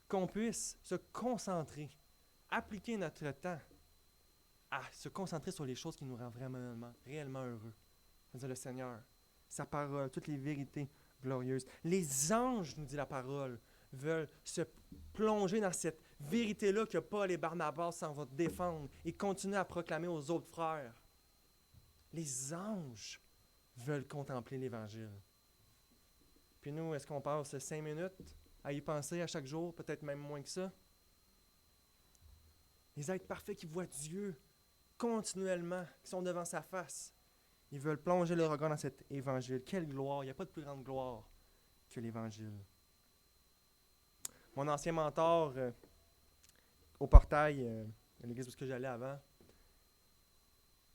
Qu'on puisse se concentrer, appliquer notre temps à se concentrer sur les choses qui nous rendent vraiment, réellement heureux. C'est-à-dire le Seigneur, sa parole, toutes les vérités glorieuses. Les anges, nous dit la parole, veulent se plonger dans cette vérité-là que Paul et Barnabas s'en vont défendre et continuer à proclamer aux autres frères. Les anges veulent contempler l'Évangile. Puis nous, est-ce qu'on passe 5 minutes à y penser à chaque jour, peut-être même moins que ça? Les êtres parfaits qui voient Dieu continuellement, qui sont devant sa face, ils veulent plonger le regard dans cet Évangile. Quelle gloire! Il n'y a pas de plus grande gloire que l'Évangile. Mon ancien mentor au portail, à l'église où j'allais avant,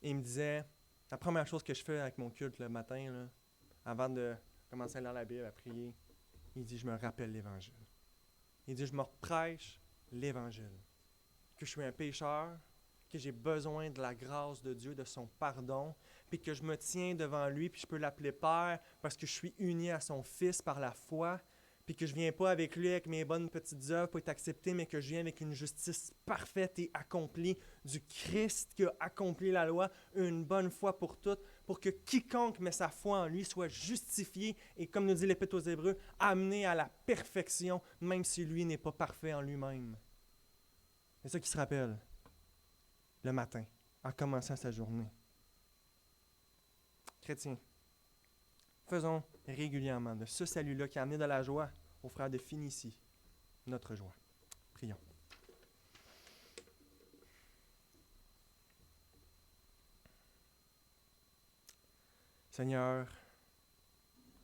il me disait, la première chose que je fais avec mon culte le matin, là, avant de commencer à lire la Bible, à prier, il dit, je me rappelle l'Évangile. Il dit, je me prêche l'Évangile. Que je suis un pécheur, que j'ai besoin de la grâce de Dieu, de son pardon, puis que je me tiens devant lui, puis je peux l'appeler Père parce que je suis uni à son Fils par la foi, puis que je ne viens pas avec lui avec mes bonnes petites œuvres pour être accepté, mais que je viens avec une justice parfaite et accomplie du Christ qui a accompli la loi une bonne fois pour toutes, pour que quiconque met sa foi en lui soit justifié et, comme nous dit l'Épître aux Hébreux, amené à la perfection, même si lui n'est pas parfait en lui-même. C'est ça qui se rappelle le matin, en commençant sa journée. Chrétiens, faisons régulièrement de ce salut-là qui a amené de la joie aux frères de Phénicie, notre joie. Prions. Seigneur,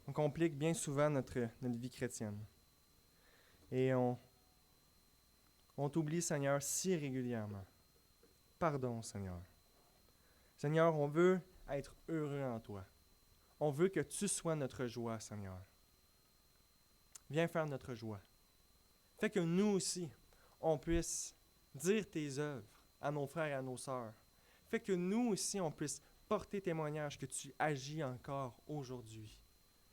on complique bien souvent notre vie chrétienne. Et on t'oublie, Seigneur, si régulièrement. Pardon, Seigneur. Seigneur, on veut être heureux en toi. On veut que tu sois notre joie, Seigneur. Viens faire notre joie. Fais que nous aussi, on puisse dire tes œuvres à nos frères et à nos sœurs. Fais que nous aussi, on puisse porter témoignage que tu agis encore aujourd'hui.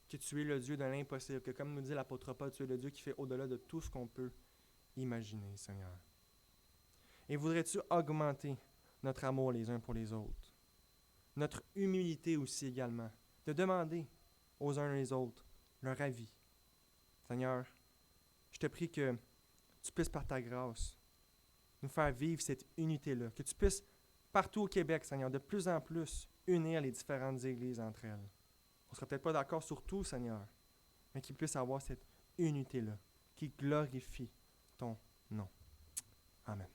Que tu es le Dieu de l'impossible. Que comme nous dit l'apôtre Paul, tu es le Dieu qui fait au-delà de tout ce qu'on peut imaginer, Seigneur. Et voudrais-tu augmenter notre amour les uns pour les autres? Notre humilité aussi également. De demander aux uns et les autres leur avis. Seigneur, je te prie que tu puisses par ta grâce nous faire vivre cette unité-là. Que tu puisses partout au Québec, Seigneur, de plus en plus unir les différentes églises entre elles. On ne sera peut-être pas d'accord sur tout, Seigneur, mais qu'il puisse avoir cette unité-là qui glorifie ton Amen.